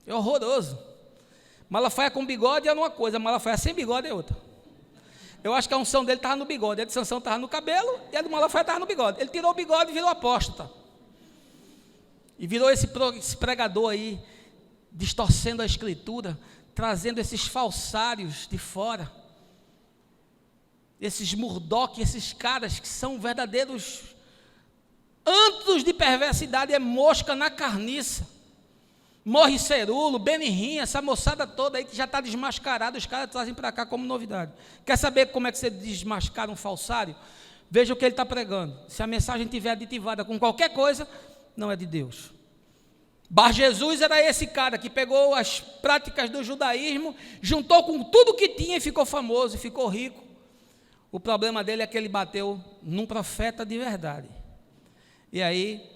É horroroso. Malafaia com bigode é uma coisa, Malafaia sem bigode é outra. Eu acho que a unção dele estava no bigode, a de Sansão estava no cabelo e a de Malafaia estava no bigode. Ele tirou o bigode e virou apóstata. E virou esse pregador aí, distorcendo a Escritura, trazendo esses falsários de fora, esses Murdoch, esses caras que são verdadeiros antros de perversidade, é mosca na carniça. Morre Cerulo, Benihim, essa moçada toda aí que já está desmascarada, os caras trazem para cá como novidade. Quer saber como é que você desmascara um falsário? Veja o que ele está pregando. Se a mensagem estiver aditivada com qualquer coisa, não é de Deus. Bar Jesus era esse cara que pegou as práticas do judaísmo, juntou com tudo que tinha e ficou famoso, ficou rico. O problema dele é que ele bateu num profeta de verdade. E aí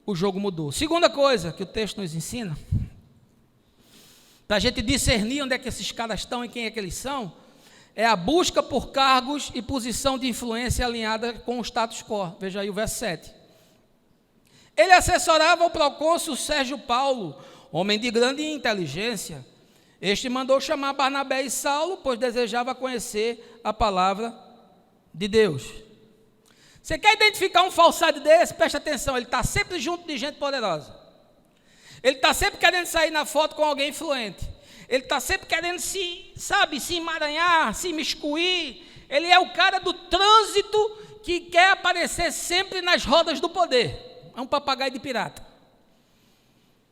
o jogo mudou. Segunda coisa que o texto nos ensina, para a gente discernir onde é que esses caras estão e quem é que eles são, é a busca por cargos e posição de influência alinhada com o status quo. Veja aí o verso 7. Ele assessorava o procônsul Sérgio Paulo, homem de grande inteligência. Este mandou chamar Barnabé e Saulo, pois desejava conhecer a palavra de Deus. Você quer identificar um falsário desse? Preste atenção, ele está sempre junto de gente poderosa. Ele está sempre querendo sair na foto com alguém influente. Ele está sempre querendo se emaranhar, se imiscuir. Ele é o cara do trânsito que quer aparecer sempre nas rodas do poder. É um papagaio de pirata.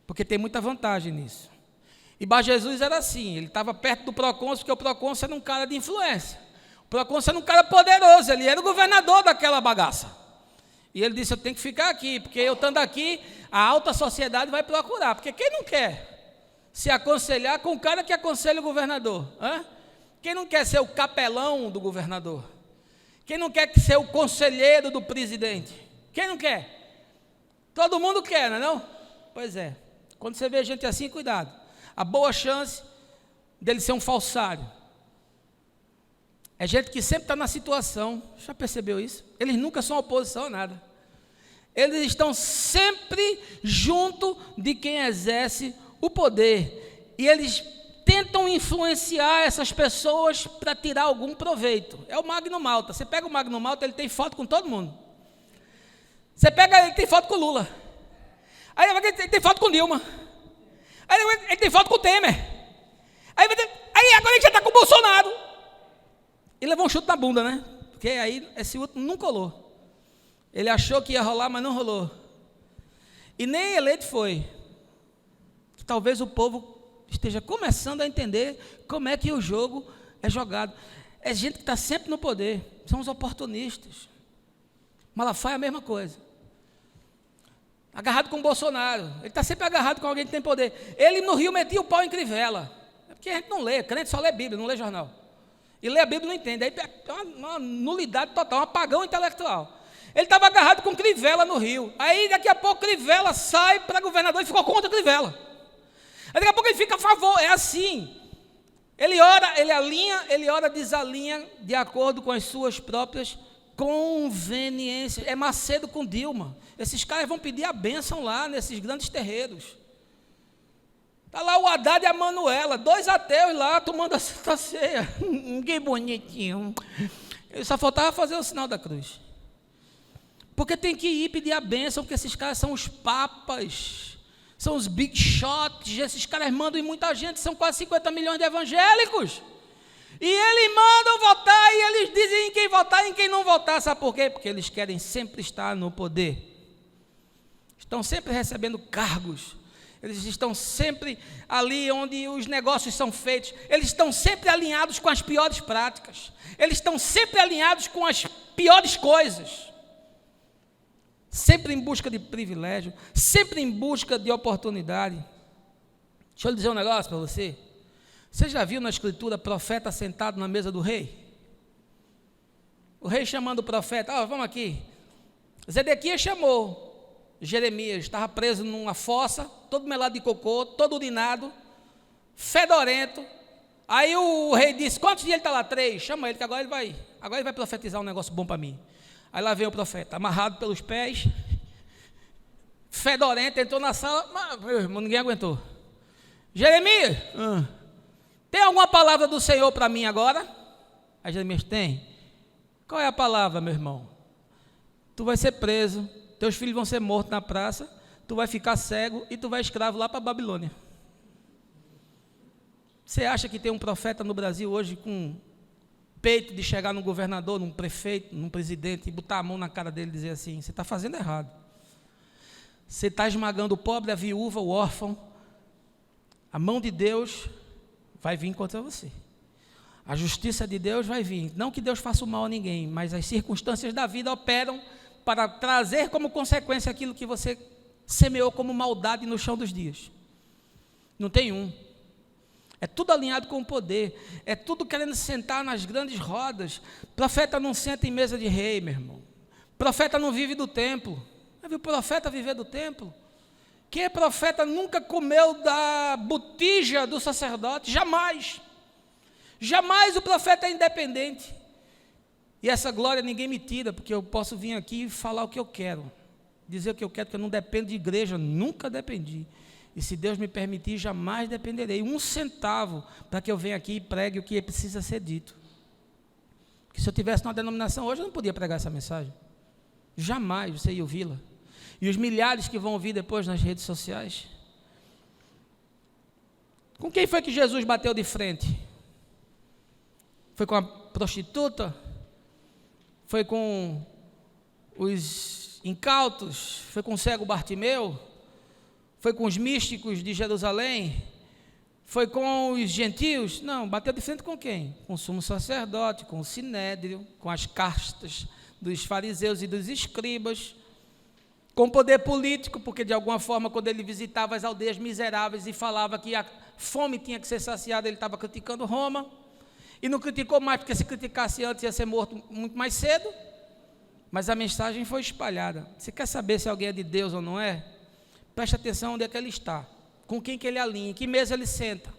Porque tem muita vantagem nisso. E Bar Jesus era assim, ele estava perto do procônsul, porque o procônsul era um cara de influência. O procônsul era um cara poderoso, ele era o governador daquela bagaça. E ele disse, eu tenho que ficar aqui, porque eu estando aqui, a alta sociedade vai procurar. Porque quem não quer se aconselhar com o cara que aconselha o governador? Quem não quer ser o capelão do governador? Quem não quer ser o conselheiro do presidente? Quem não quer? Todo mundo quer, não é não? Pois é, quando você vê gente assim, cuidado. A boa chance dele ser um falsário. É gente que sempre está na situação, já percebeu isso? Eles nunca são oposição a nada. Eles estão sempre junto de quem exerce o poder. E eles tentam influenciar essas pessoas para tirar algum proveito. É o Magno Malta. Você pega o Magno Malta, ele tem foto com todo mundo. Você pega ele, tem foto com Lula. Aí ele tem foto com Dilma. Aí ele tem foto com Temer. Aí agora ele já está com o Bolsonaro. E levou um chute na bunda, né? Porque aí esse último não colou. Ele achou que ia rolar, mas não rolou. E nem eleito foi. Talvez o povo esteja começando a entender como é que o jogo é jogado. É gente que está sempre no poder. São os oportunistas. Malafaia é a mesma coisa. Agarrado com o Bolsonaro. Ele está sempre agarrado com alguém que tem poder. Ele no Rio metia o pau em Crivella. É porque a gente não lê. Crente só lê Bíblia, não lê jornal. E ler a Bíblia não entende. Aí é uma nulidade total, um apagão intelectual. Ele estava agarrado com Crivella no Rio. Aí daqui a pouco Crivella sai para governador e ficou contra Crivella. Aí daqui a pouco ele fica a favor. É assim. Ele ora, ele alinha, ele ora, desalinha de acordo com as suas próprias conveniências. É Macedo com Dilma. Esses caras vão pedir a bênção lá nesses grandes terreiros. Está lá o Haddad e a Manuela, 2 ateus lá tomando a Santa Ceia. Que bonitinho. Ele só faltava fazer o sinal da cruz. Porque tem que ir pedir a bênção, porque esses caras são os papas, são os big shots, esses caras mandam em muita gente, são quase 50 milhões de evangélicos. E eles mandam votar, e eles dizem em quem votar e em quem não votar. Sabe por quê? Porque eles querem sempre estar no poder. Estão sempre recebendo cargos. Eles estão sempre ali onde os negócios são feitos. Eles estão sempre alinhados com as piores práticas. Eles estão sempre alinhados com as piores coisas. Sempre em busca de privilégio, sempre em busca de oportunidade. Deixa eu dizer um negócio para você. Você já viu na escritura profeta sentado na mesa do rei? O rei chamando o profeta, vamos aqui. Zedequias chamou Jeremias, estava preso numa fossa, todo melado de cocô, todo urinado, fedorento. Aí o rei disse, quantos dias ele está lá? 3, chama ele, que agora ele vai profetizar um negócio bom para mim. Aí lá vem o profeta, amarrado pelos pés, fedorento, entrou na sala, mas, meu irmão, ninguém aguentou. Jeremias, tem alguma palavra do Senhor para mim agora? Aí Jeremias, tem. Qual é a palavra, meu irmão? Tu vai ser preso, teus filhos vão ser mortos na praça, tu vai ficar cego e tu vai escravo lá para a Babilônia. Você acha que tem um profeta no Brasil hoje com peito de chegar num governador, num prefeito, num presidente e botar a mão na cara dele e dizer assim: você está fazendo errado, você está esmagando o pobre, a viúva, o órfão, a mão de Deus vai vir contra você, a justiça de Deus vai vir, não que Deus faça o mal a ninguém, mas as circunstâncias da vida operam para trazer como consequência aquilo que você semeou como maldade no chão dos dias. Não tem um. É tudo alinhado com o poder, é tudo querendo sentar nas grandes rodas. Profeta não senta em mesa de rei, meu irmão. Profeta não vive do templo. Já viu o profeta viver do templo? Quem é profeta nunca comeu da botija do sacerdote, jamais. Jamais o profeta é independente. E essa glória ninguém me tira, porque eu posso vir aqui e falar o que eu quero, dizer o que eu quero, porque eu não dependo de igreja, nunca dependi. E se Deus me permitir, jamais dependerei um centavo para que eu venha aqui e pregue o que precisa ser dito. Porque se eu tivesse uma denominação hoje, eu não podia pregar essa mensagem. Jamais você ia ouvi-la. E os milhares que vão ouvir depois nas redes sociais. Com quem foi que Jesus bateu de frente? Foi com a prostituta? Foi com os incautos? Foi com o cego Bartimeu? Foi com os místicos de Jerusalém? Foi com os gentios? Não, bateu de frente com quem? Com o sumo sacerdote, com o sinédrio, com as castas dos fariseus e dos escribas, com o poder político, porque de alguma forma quando ele visitava as aldeias miseráveis e falava que a fome tinha que ser saciada, ele estava criticando Roma, e não criticou mais, porque se criticasse antes ia ser morto muito mais cedo, mas a mensagem foi espalhada. Você quer saber se alguém é de Deus ou não é? Preste atenção onde é que ele está, com quem que ele alinha, em que mesa ele senta.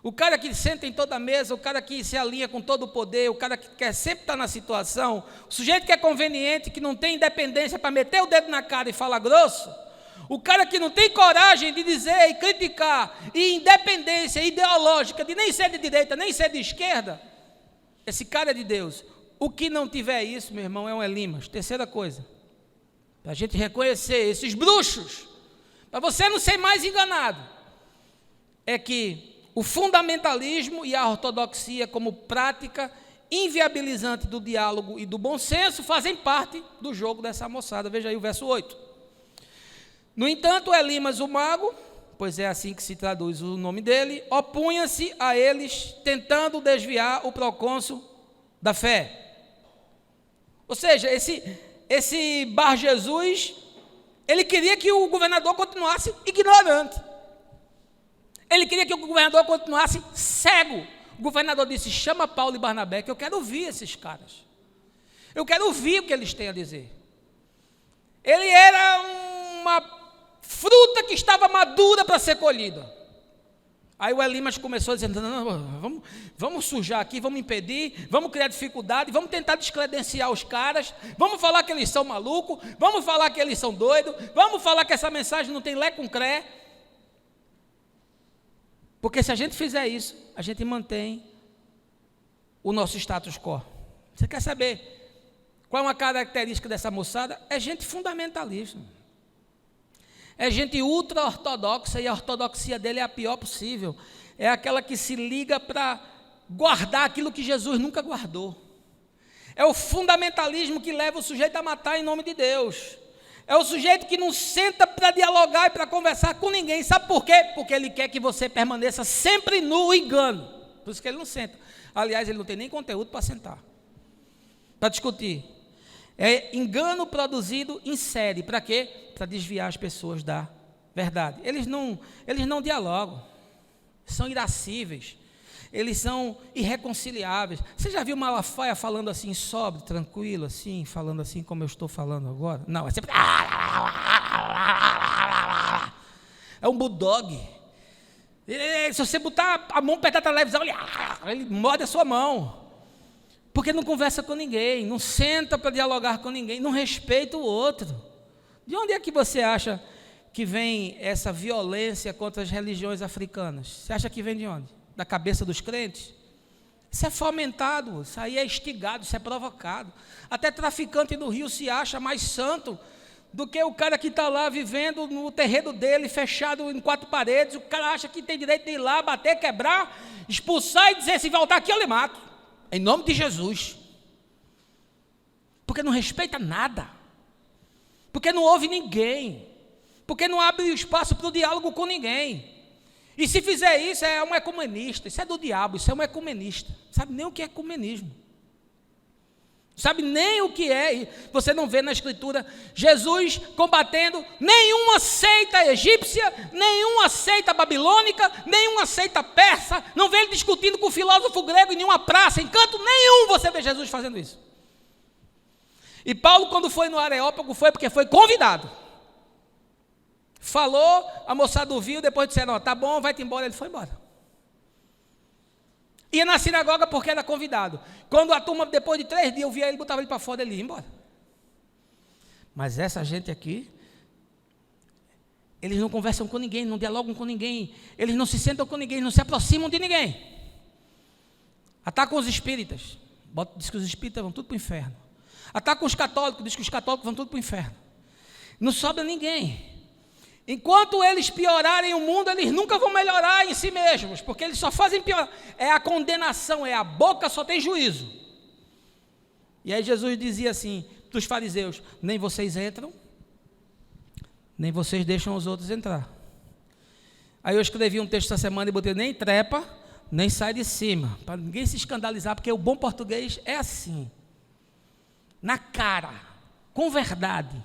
O cara que senta em toda a mesa, o cara que se alinha com todo o poder, o cara que quer sempre estar na situação, o sujeito que é conveniente, que não tem independência para meter o dedo na cara e falar grosso, o cara que não tem coragem de dizer e criticar, e independência ideológica, de nem ser de direita, nem ser de esquerda, esse cara é de Deus. O que não tiver isso, meu irmão, é um Elimas. Terceira coisa, para a gente reconhecer esses bruxos, para você não ser mais enganado, é que o fundamentalismo e a ortodoxia como prática inviabilizante do diálogo e do bom senso fazem parte do jogo dessa moçada. Veja aí o verso 8. No entanto, Elimas o mago, pois é assim que se traduz o nome dele, opunha-se a eles, tentando desviar o procônsul da fé. Ou seja, esse Bar Jesus, ele queria que o governador continuasse ignorante. Ele queria que o governador continuasse cego. O governador disse: chama Paulo e Barnabé, que eu quero ouvir esses caras. Eu quero ouvir o que eles têm a dizer. Ele era uma fruta que estava madura para ser colhida. Aí o Elimas começou dizendo: não, vamos sujar aqui, vamos impedir, vamos criar dificuldade, vamos tentar descredenciar os caras, vamos falar que eles são malucos, vamos falar que eles são doidos, vamos falar que essa mensagem não tem lé com cré. Porque se a gente fizer isso, a gente mantém o nosso status quo. Você quer saber qual é uma característica dessa moçada? É gente fundamentalista. É gente ultra-ortodoxa, e a ortodoxia dele é a pior possível. É aquela que se liga para guardar aquilo que Jesus nunca guardou. É o fundamentalismo que leva o sujeito a matar em nome de Deus. É o sujeito que não senta para dialogar e para conversar com ninguém. Sabe por quê? Porque ele quer que você permaneça sempre no engano. Por isso que ele não senta. Aliás, ele não tem nem conteúdo para sentar, para discutir. É engano produzido em série. Para quê? Para desviar as pessoas da verdade. Eles não dialogam. São irascíveis. Eles são irreconciliáveis. Você já viu Malafaia falando assim, sóbrio, tranquilo, assim, falando assim como eu estou falando agora? Não, é sempre... É um bulldog. Se você botar a mão perto da televisão, ele morde a sua mão. Porque não conversa com ninguém, não senta para dialogar com ninguém, não respeita o outro. De onde é que você acha que vem essa violência contra as religiões africanas? Você acha que vem de onde? Da cabeça dos crentes? Isso é fomentado, isso aí é instigado, isso é provocado. Até traficante do Rio se acha mais santo do que o cara que está lá vivendo no terreno dele, fechado em 4 paredes. O cara acha que tem direito de ir lá, bater, quebrar expulsar e dizer: se voltar aqui eu lhe mato, em nome de Jesus. Porque não respeita nada, porque não ouve ninguém, porque não abre espaço para o diálogo com ninguém. E se fizer isso, é um ecumenista. Isso é do diabo, isso é um ecumenista. Não sabe nem o que é ecumenismo, não sabe nem o que é. Você não vê na Escritura Jesus combatendo nenhuma seita egípcia, nenhuma seita babilônica, nenhuma seita persa. Não vê ele discutindo com o filósofo grego em nenhuma praça, em canto nenhum você vê Jesus fazendo isso. E Paulo, quando foi no Areópago, foi porque foi convidado. Falou, a moçada ouviu, depois disseram: tá bom, vai-te embora. Ele foi embora. Ia na sinagoga porque era convidado. Quando a turma, depois de 3 dias, eu via ele, botava ele para fora, ele ia embora. Mas essa gente aqui, eles não conversam com ninguém, não dialogam com ninguém, eles não se sentam com ninguém, não se aproximam de ninguém. Atacam os espíritas, diz que os espíritas vão tudo para o inferno. Atacam os católicos, diz que os católicos vão tudo para o inferno. Não sobra ninguém. Enquanto eles piorarem o mundo, eles nunca vão melhorar em si mesmos, porque eles só fazem pior. É a condenação, é a boca, só tem juízo. E aí Jesus dizia assim para os fariseus: nem vocês entram, nem vocês deixam os outros entrar. Aí eu escrevi um texto essa semana e botei: nem trepa, nem sai de cima, para ninguém se escandalizar, porque o bom português é assim, na cara, com verdade.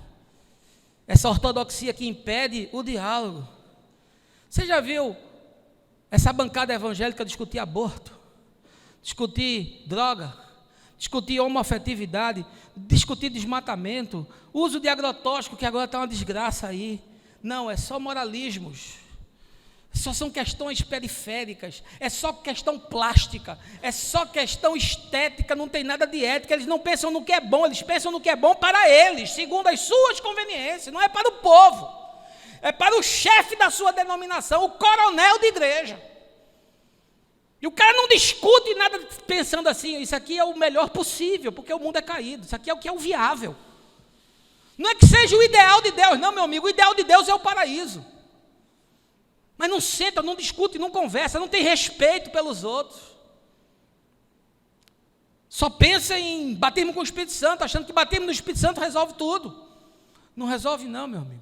Essa ortodoxia que impede o diálogo. Você já viu essa bancada evangélica discutir aborto, discutir droga, discutir homoafetividade, discutir desmatamento, uso de agrotóxico, que agora está uma desgraça aí? Não, é só moralismos. Só são questões periféricas, é só questão plástica, é só questão estética, não tem nada de ética. Eles não pensam no que é bom, eles pensam no que é bom para eles, segundo as suas conveniências. Não é para o povo, é para o chefe da sua denominação, o coronel de igreja. E o cara não discute nada pensando assim: isso aqui é o melhor possível, porque o mundo é caído, isso aqui é o que é o viável. Não é que seja o ideal de Deus, não, meu amigo, o ideal de Deus é o paraíso. Mas não senta, não discute, não conversa, não tem respeito pelos outros. Só pensa em batermos com o Espírito Santo, achando que batermos no Espírito Santo resolve tudo. Não resolve não, meu amigo.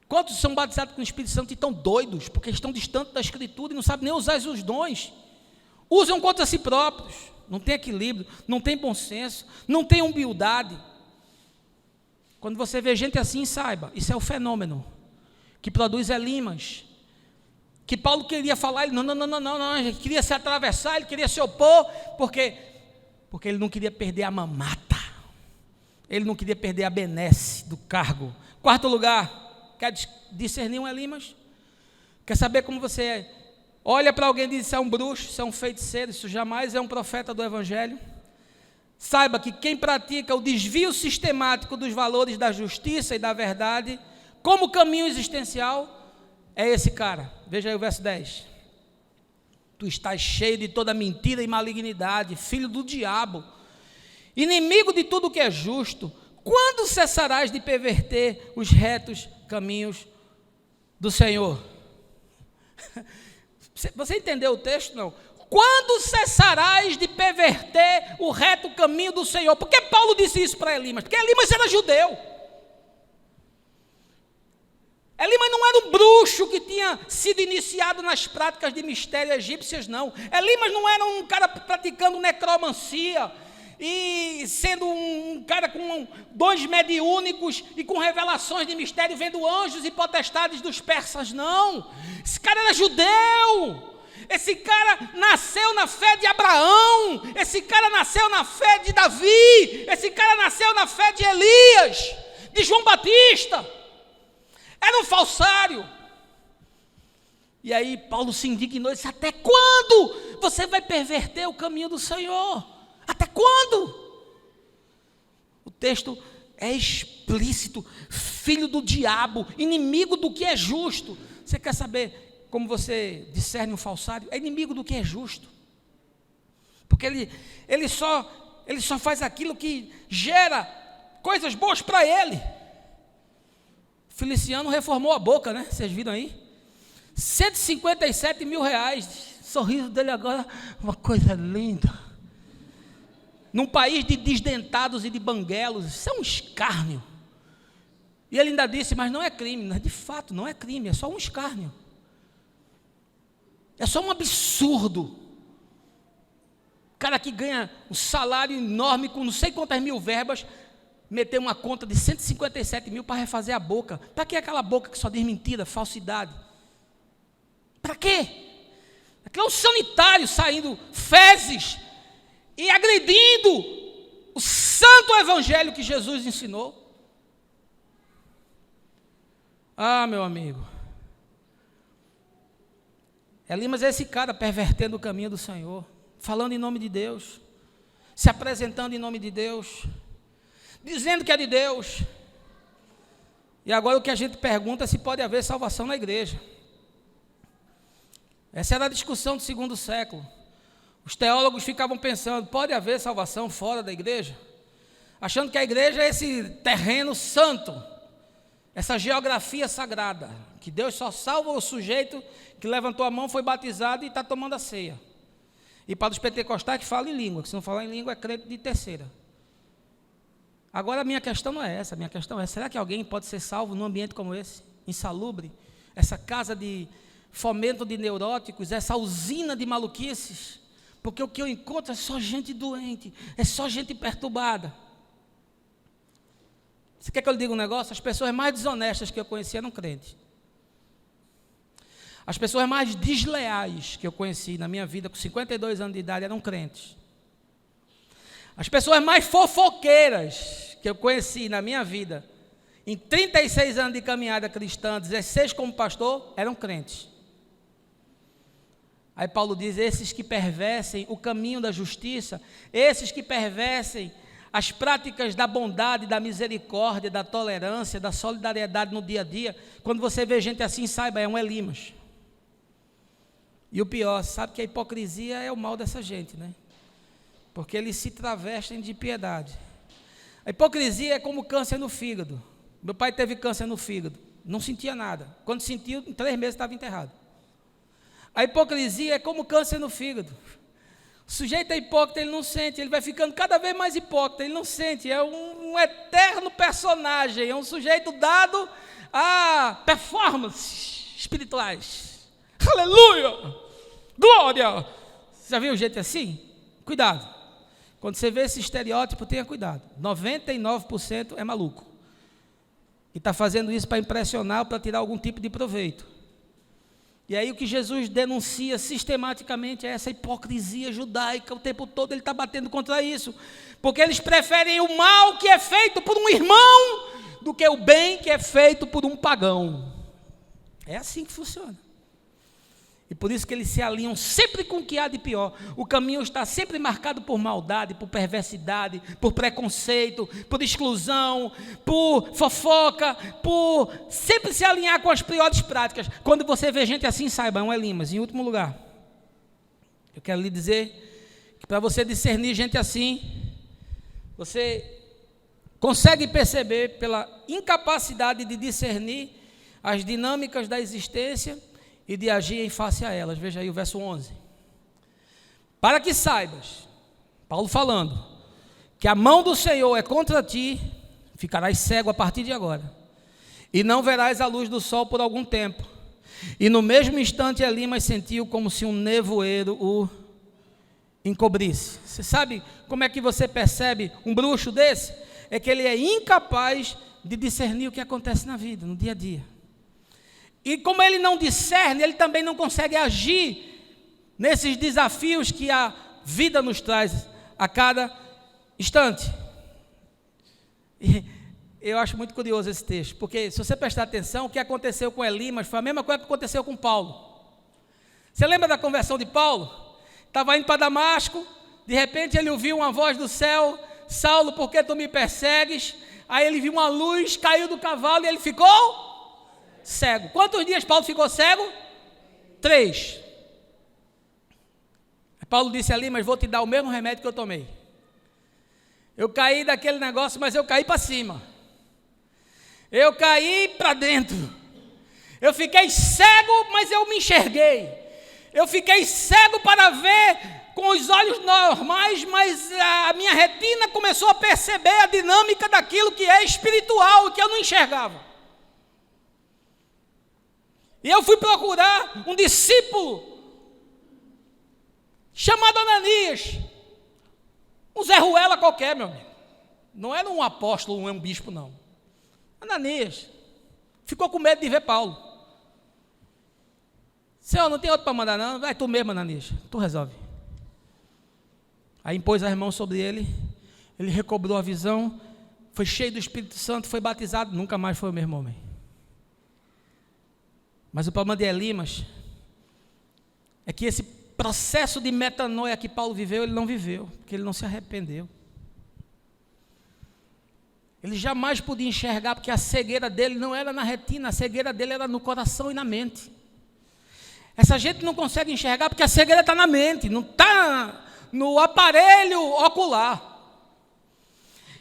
Quantos são batizados com o Espírito Santo e estão doidos, porque estão distantes da Escritura e não sabem nem usar os dons? Usam contra si próprios, não tem equilíbrio, não tem bom senso, não tem humildade. Quando você vê gente assim, saiba, isso é o fenômeno que produz Elimas, que Paulo queria falar, ele não, ele queria se atravessar, ele queria se opor, porque ele não queria perder a mamata, ele não queria perder a benesse do cargo. Quarto lugar, quer discernir um Elimas? Quer saber como você é? Olha para alguém e diz: isso é um bruxo, isso é um feiticeiro, isso jamais é um profeta do Evangelho. Saiba que quem pratica o desvio sistemático dos valores da justiça e da verdade como caminho existencial, é esse cara. Veja aí o verso 10. Tu estás cheio de toda mentira e malignidade, filho do diabo, inimigo de tudo que é justo. Quando cessarás de perverter os retos caminhos do Senhor? Você entendeu o texto? Não. Quando cessarás de perverter o reto caminho do Senhor? Por que Paulo disse isso para Elimas? Porque Elimas era judeu. Elimas não era um bruxo que tinha sido iniciado nas práticas de mistério egípcias, não. Elimas não era um cara praticando necromancia e sendo um cara com dons mediúnicos e com revelações de mistério, vendo anjos e potestades dos persas, não. Esse cara era judeu. Esse cara nasceu na fé de Abraão. Esse cara nasceu na fé de Davi. Esse cara nasceu na fé de Elias, de João Batista. Era um falsário. E aí Paulo se indignou e disse: até quando você vai perverter o caminho do Senhor? Até quando? O texto é explícito: filho do diabo, inimigo do que é justo. Você quer saber como você discerne um falsário? É inimigo do que é justo, porque ele só faz aquilo que gera coisas boas para ele. Feliciano reformou a boca, né? Vocês viram aí? 157 mil reais. O sorriso dele agora, uma coisa linda. Num país de desdentados e de banguelos, isso é um escárnio. E ele ainda disse, mas não é crime. De fato, não é crime, é só um escárnio. É só um absurdo. O cara que ganha um salário enorme com não sei quantas mil verbas, meter uma conta de 157 mil para refazer a boca. Para que aquela boca que só diz mentira, falsidade? Para quê? Aquilo é um sanitário saindo fezes e agredindo o santo evangelho que Jesus ensinou. Ah, meu amigo. Elimas é esse cara pervertendo o caminho do Senhor, falando em nome de Deus, se apresentando em nome de Deus, dizendo que é de Deus. E agora o que a gente pergunta é se pode haver salvação na igreja. Essa era a discussão do segundo século. Os teólogos ficavam pensando, pode haver salvação fora da igreja? Achando que a igreja é esse terreno santo, essa geografia sagrada, que Deus só salva o sujeito que levantou a mão, foi batizado e está tomando a ceia. E para os pentecostais que falam em língua, que se não falar em língua é crente de terceira. Agora a minha questão não é essa, a minha questão é, será que alguém pode ser salvo num ambiente como esse, insalubre, essa casa de fomento de neuróticos, essa usina de maluquices? Porque o que eu encontro é só gente doente, é só gente perturbada. Você quer que eu lhe diga um negócio? As pessoas mais desonestas que eu conheci eram crentes. As pessoas mais desleais que eu conheci na minha vida, com 52 anos de idade, eram crentes. As pessoas mais fofoqueiras que eu conheci na minha vida, em 36 anos de caminhada cristã, 16 como pastor, eram crentes. Aí Paulo diz, esses que perversem o caminho da justiça, esses que perversem as práticas da bondade, da misericórdia, da tolerância, da solidariedade no dia a dia, quando você vê gente assim, saiba, é um Elimas. E o pior, sabe que a hipocrisia é o mal dessa gente, né? Porque eles se travestem de piedade. A hipocrisia é como câncer no fígado. Meu pai teve câncer no fígado, não sentia nada. Quando sentiu, em 3 meses estava enterrado. A hipocrisia é como câncer no fígado. O sujeito é hipócrita, ele não sente, ele vai ficando cada vez mais hipócrita, ele não sente, é um eterno personagem, é um sujeito dado a performances espirituais. Aleluia! Glória! Você já viu gente assim? Cuidado. Quando você vê esse estereótipo, tenha cuidado. 99% é maluco. E está fazendo isso para impressionar, para tirar algum tipo de proveito. E aí o que Jesus denuncia sistematicamente é essa hipocrisia judaica. O tempo todo ele está batendo contra isso. Porque eles preferem o mal que é feito por um irmão do que o bem que é feito por um pagão. É assim que funciona. E por isso que eles se alinham sempre com o que há de pior. O caminho está sempre marcado por maldade, por perversidade, por preconceito, por exclusão, por fofoca, por sempre se alinhar com as piores práticas. Quando você vê gente assim, saiba, é um Elimas. Em último lugar, eu quero lhe dizer que para você discernir gente assim, você consegue perceber pela incapacidade de discernir as dinâmicas da existência e de agir em face a elas. Veja aí o verso 11. Para que saibas, Paulo falando, que a mão do Senhor é contra ti, ficarás cego a partir de agora, e não verás a luz do sol por algum tempo. E no mesmo instante Elimas sentiu como se um nevoeiro o encobrisse. Você sabe como é que você percebe um bruxo desse? É que ele é incapaz de discernir o que acontece na vida, no dia a dia. E como ele não discerne, ele também não consegue agir nesses desafios que a vida nos traz a cada instante. E eu acho muito curioso esse texto, porque se você prestar atenção, o que aconteceu com Elimas foi a mesma coisa que aconteceu com Paulo. Você lembra da conversão de Paulo? Estava indo para Damasco, de repente ele ouviu uma voz do céu, Saulo, por que tu me persegues? Aí ele viu uma luz, caiu do cavalo e ele ficou cego. Quantos dias Paulo ficou cego? 3. Paulo disse ali, mas vou te dar o mesmo remédio que eu tomei. Eu caí daquele negócio, mas eu caí para cima. Eu caí para dentro. Eu fiquei cego, mas eu me enxerguei. Eu fiquei cego para ver com os olhos normais, mas a minha retina começou a perceber a dinâmica daquilo que é espiritual, que eu não enxergava. E eu fui procurar um discípulo chamado Ananias, um Zé Ruela qualquer, meu amigo. Não era um apóstolo, um bispo, não. Ananias ficou com medo de ver Paulo. Senhor, não tem outro para mandar não? Vai tu mesmo, Ananias, tu resolve. Aí impôs as mãos sobre ele, ele recobrou a visão, foi cheio do Espírito Santo, foi batizado, nunca mais foi o mesmo homem. Mas o problema de Elimas é que esse processo de metanoia que Paulo viveu, ele não viveu, porque ele não se arrependeu. Ele jamais podia enxergar, porque a cegueira dele não era na retina, a cegueira dele era no coração e na mente. Essa gente não consegue enxergar porque a cegueira está na mente, não está no aparelho ocular.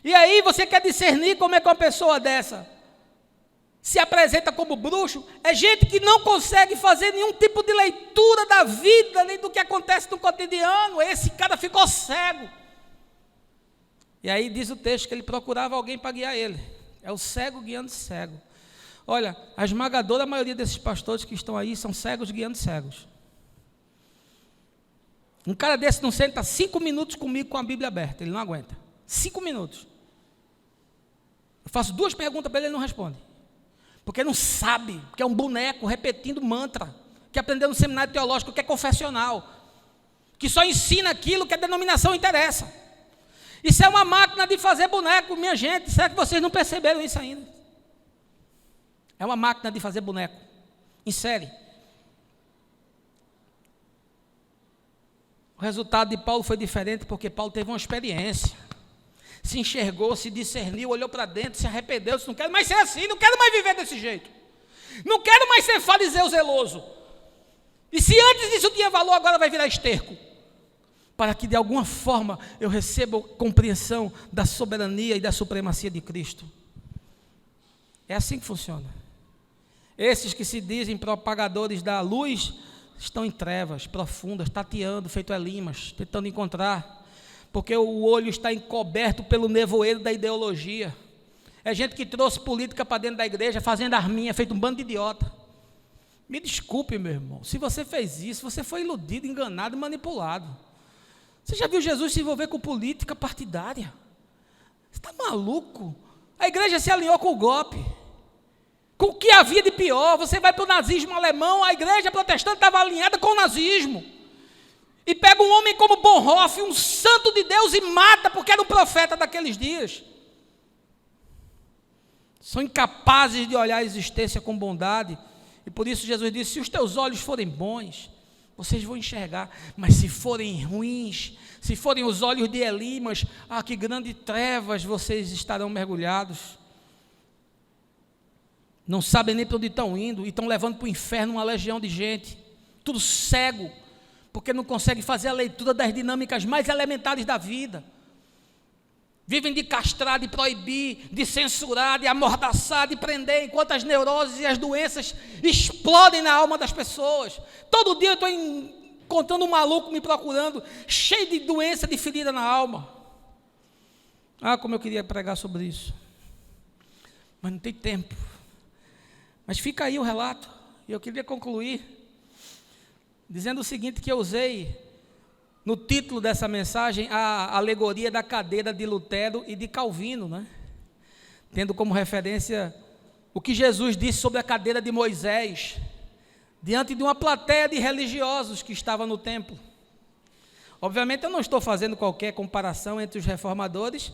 E aí você quer discernir como é que uma pessoa dessa se apresenta como bruxo? É gente que não consegue fazer nenhum tipo de leitura da vida, nem do que acontece no cotidiano. Esse cara ficou cego. E aí diz o texto que ele procurava alguém para guiar ele. É o cego guiando cego. Olha, a esmagadora maioria desses pastores que estão aí são cegos guiando cegos. Um cara desse não senta 5 minutos comigo com a Bíblia aberta, ele não aguenta. 5 minutos. Eu faço 2 perguntas para ele, ele não responde. Porque não sabe, porque é um boneco repetindo mantra, que aprendeu no seminário teológico, que é confessional, que só ensina aquilo que a denominação interessa. Isso é uma máquina de fazer boneco, minha gente. Será que vocês não perceberam isso ainda? É uma máquina de fazer boneco, em série. O resultado de Paulo foi diferente, porque Paulo teve uma experiência. Se enxergou, se discerniu, olhou para dentro, se arrependeu, disse, não quero mais ser assim, não quero mais viver desse jeito. Não quero mais ser fariseu zeloso. E se antes disso tinha valor, agora vai virar esterco. Para que de alguma forma eu receba compreensão da soberania e da supremacia de Cristo. É assim que funciona. Esses que se dizem propagadores da luz estão em trevas profundas, tateando, feito Elimas, tentando encontrar, porque o olho está encoberto pelo nevoeiro da ideologia. É gente que trouxe política para dentro da igreja, fazendo arminha, feito um bando de idiota. Me desculpe, meu irmão, se você fez isso, você foi iludido, enganado e manipulado. Você já viu Jesus se envolver com política partidária? Você está maluco? A igreja se alinhou com o golpe. Com o que havia de pior? Você vai para o nazismo alemão, a igreja protestante estava alinhada com o nazismo. E pega um homem como Bonhoeffer, um santo de Deus, e mata porque era o profeta daqueles dias. São incapazes de olhar a existência com bondade. E por isso Jesus disse, se os teus olhos forem bons, vocês vão enxergar, mas se forem ruins, se forem os olhos de Elimas, que grandes trevas vocês estarão mergulhados. Não sabem nem para onde estão indo, e estão levando para o inferno uma legião de gente, tudo cego, porque não conseguem fazer a leitura das dinâmicas mais elementares da vida. Vivem de castrar, de proibir, de censurar, de amordaçar, de prender, enquanto as neuroses e as doenças explodem na alma das pessoas. Todo dia eu estou encontrando um maluco me procurando, cheio de doença, de ferida na alma. Como eu queria pregar sobre isso. Mas não tem tempo. Mas fica aí o relato. E eu queria concluir dizendo o seguinte, que eu usei no título dessa mensagem a alegoria da cadeira de Lutero e de Calvino, né? Tendo como referência o que Jesus disse sobre a cadeira de Moisés, diante de uma plateia de religiosos que estava no templo. Obviamente eu não estou fazendo qualquer comparação entre os reformadores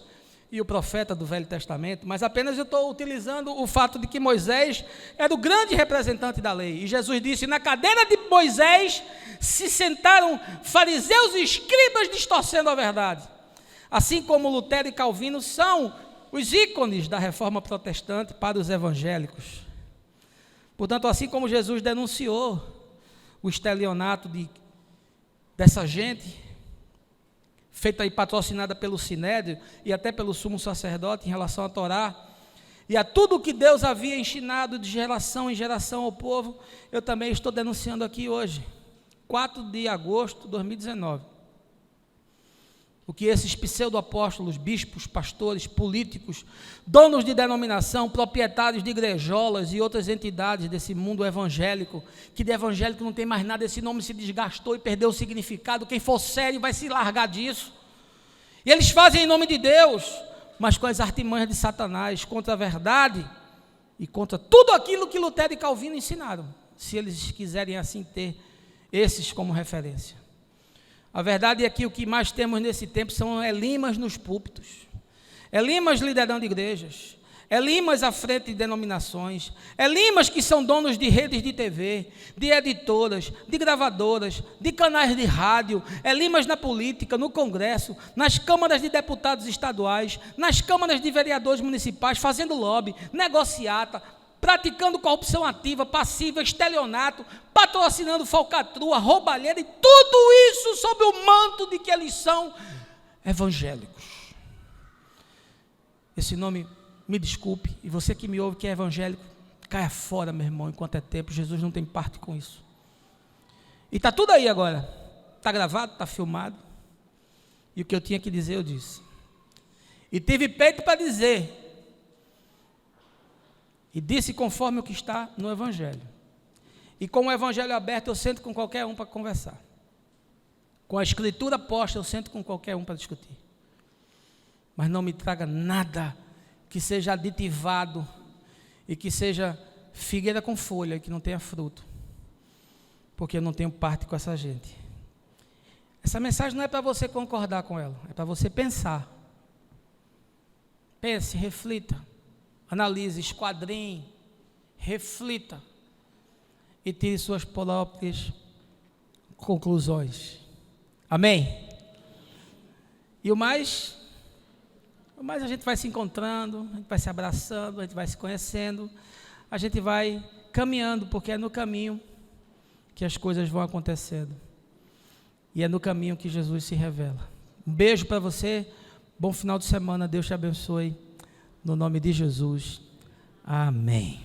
e o profeta do Velho Testamento, mas apenas eu estou utilizando o fato de que Moisés era o grande representante da lei. E Jesus disse, na cadeira de Moisés se sentaram fariseus e escribas distorcendo a verdade. Assim como Lutero e Calvino são os ícones da reforma protestante para os evangélicos. Portanto, assim como Jesus denunciou o estelionato dessa gente, feita e patrocinada pelo Sinédrio e até pelo sumo sacerdote em relação à Torá, e a tudo que Deus havia ensinado de geração em geração ao povo, eu também estou denunciando aqui hoje, 4 de agosto de 2019. O que esses pseudo-apóstolos, bispos, pastores, políticos, donos de denominação, proprietários de igrejolas e outras entidades desse mundo evangélico, que de evangélico não tem mais nada, esse nome se desgastou e perdeu o significado, quem for sério vai se largar disso. E eles fazem em nome de Deus, mas com as artimanhas de Satanás, contra a verdade e contra tudo aquilo que Lutero e Calvino ensinaram, se eles quiserem assim ter esses como referência. A verdade é que o que mais temos nesse tempo são limas nos púlpitos, limas liderando igrejas, limas à frente de denominações, limas que são donos de redes de TV, de editoras, de gravadoras, de canais de rádio, limas na política, no Congresso, nas câmaras de deputados estaduais, nas câmaras de vereadores municipais, fazendo lobby, negociata, praticando corrupção ativa, passiva, estelionato, patrocinando falcatrua, roubalheira e tudo isso sob o manto de que eles são evangélicos. Esse nome, me desculpe, e você que me ouve que é evangélico, caia fora, meu irmão, enquanto é tempo. Jesus não tem parte com isso. E está tudo aí agora, está gravado, está filmado, e o que eu tinha que dizer eu disse, e tive peito para dizer, e disse conforme o que está no Evangelho. E com o Evangelho aberto, eu sento com qualquer um para conversar. Com a Escritura posta, eu sento com qualquer um para discutir. Mas não me traga nada que seja aditivado e que seja figueira com folha, que não tenha fruto. Porque eu não tenho parte com essa gente. Essa mensagem não é para você concordar com ela, é para você pensar. Pense, reflita. Analise, esquadrinhe, reflita e tire suas próprias conclusões. Amém? E o mais a gente vai se encontrando, a gente vai se abraçando, a gente vai se conhecendo, a gente vai caminhando, porque é no caminho que as coisas vão acontecendo. E é no caminho que Jesus se revela. Um beijo para você, bom final de semana, Deus te abençoe. No nome de Jesus, amém.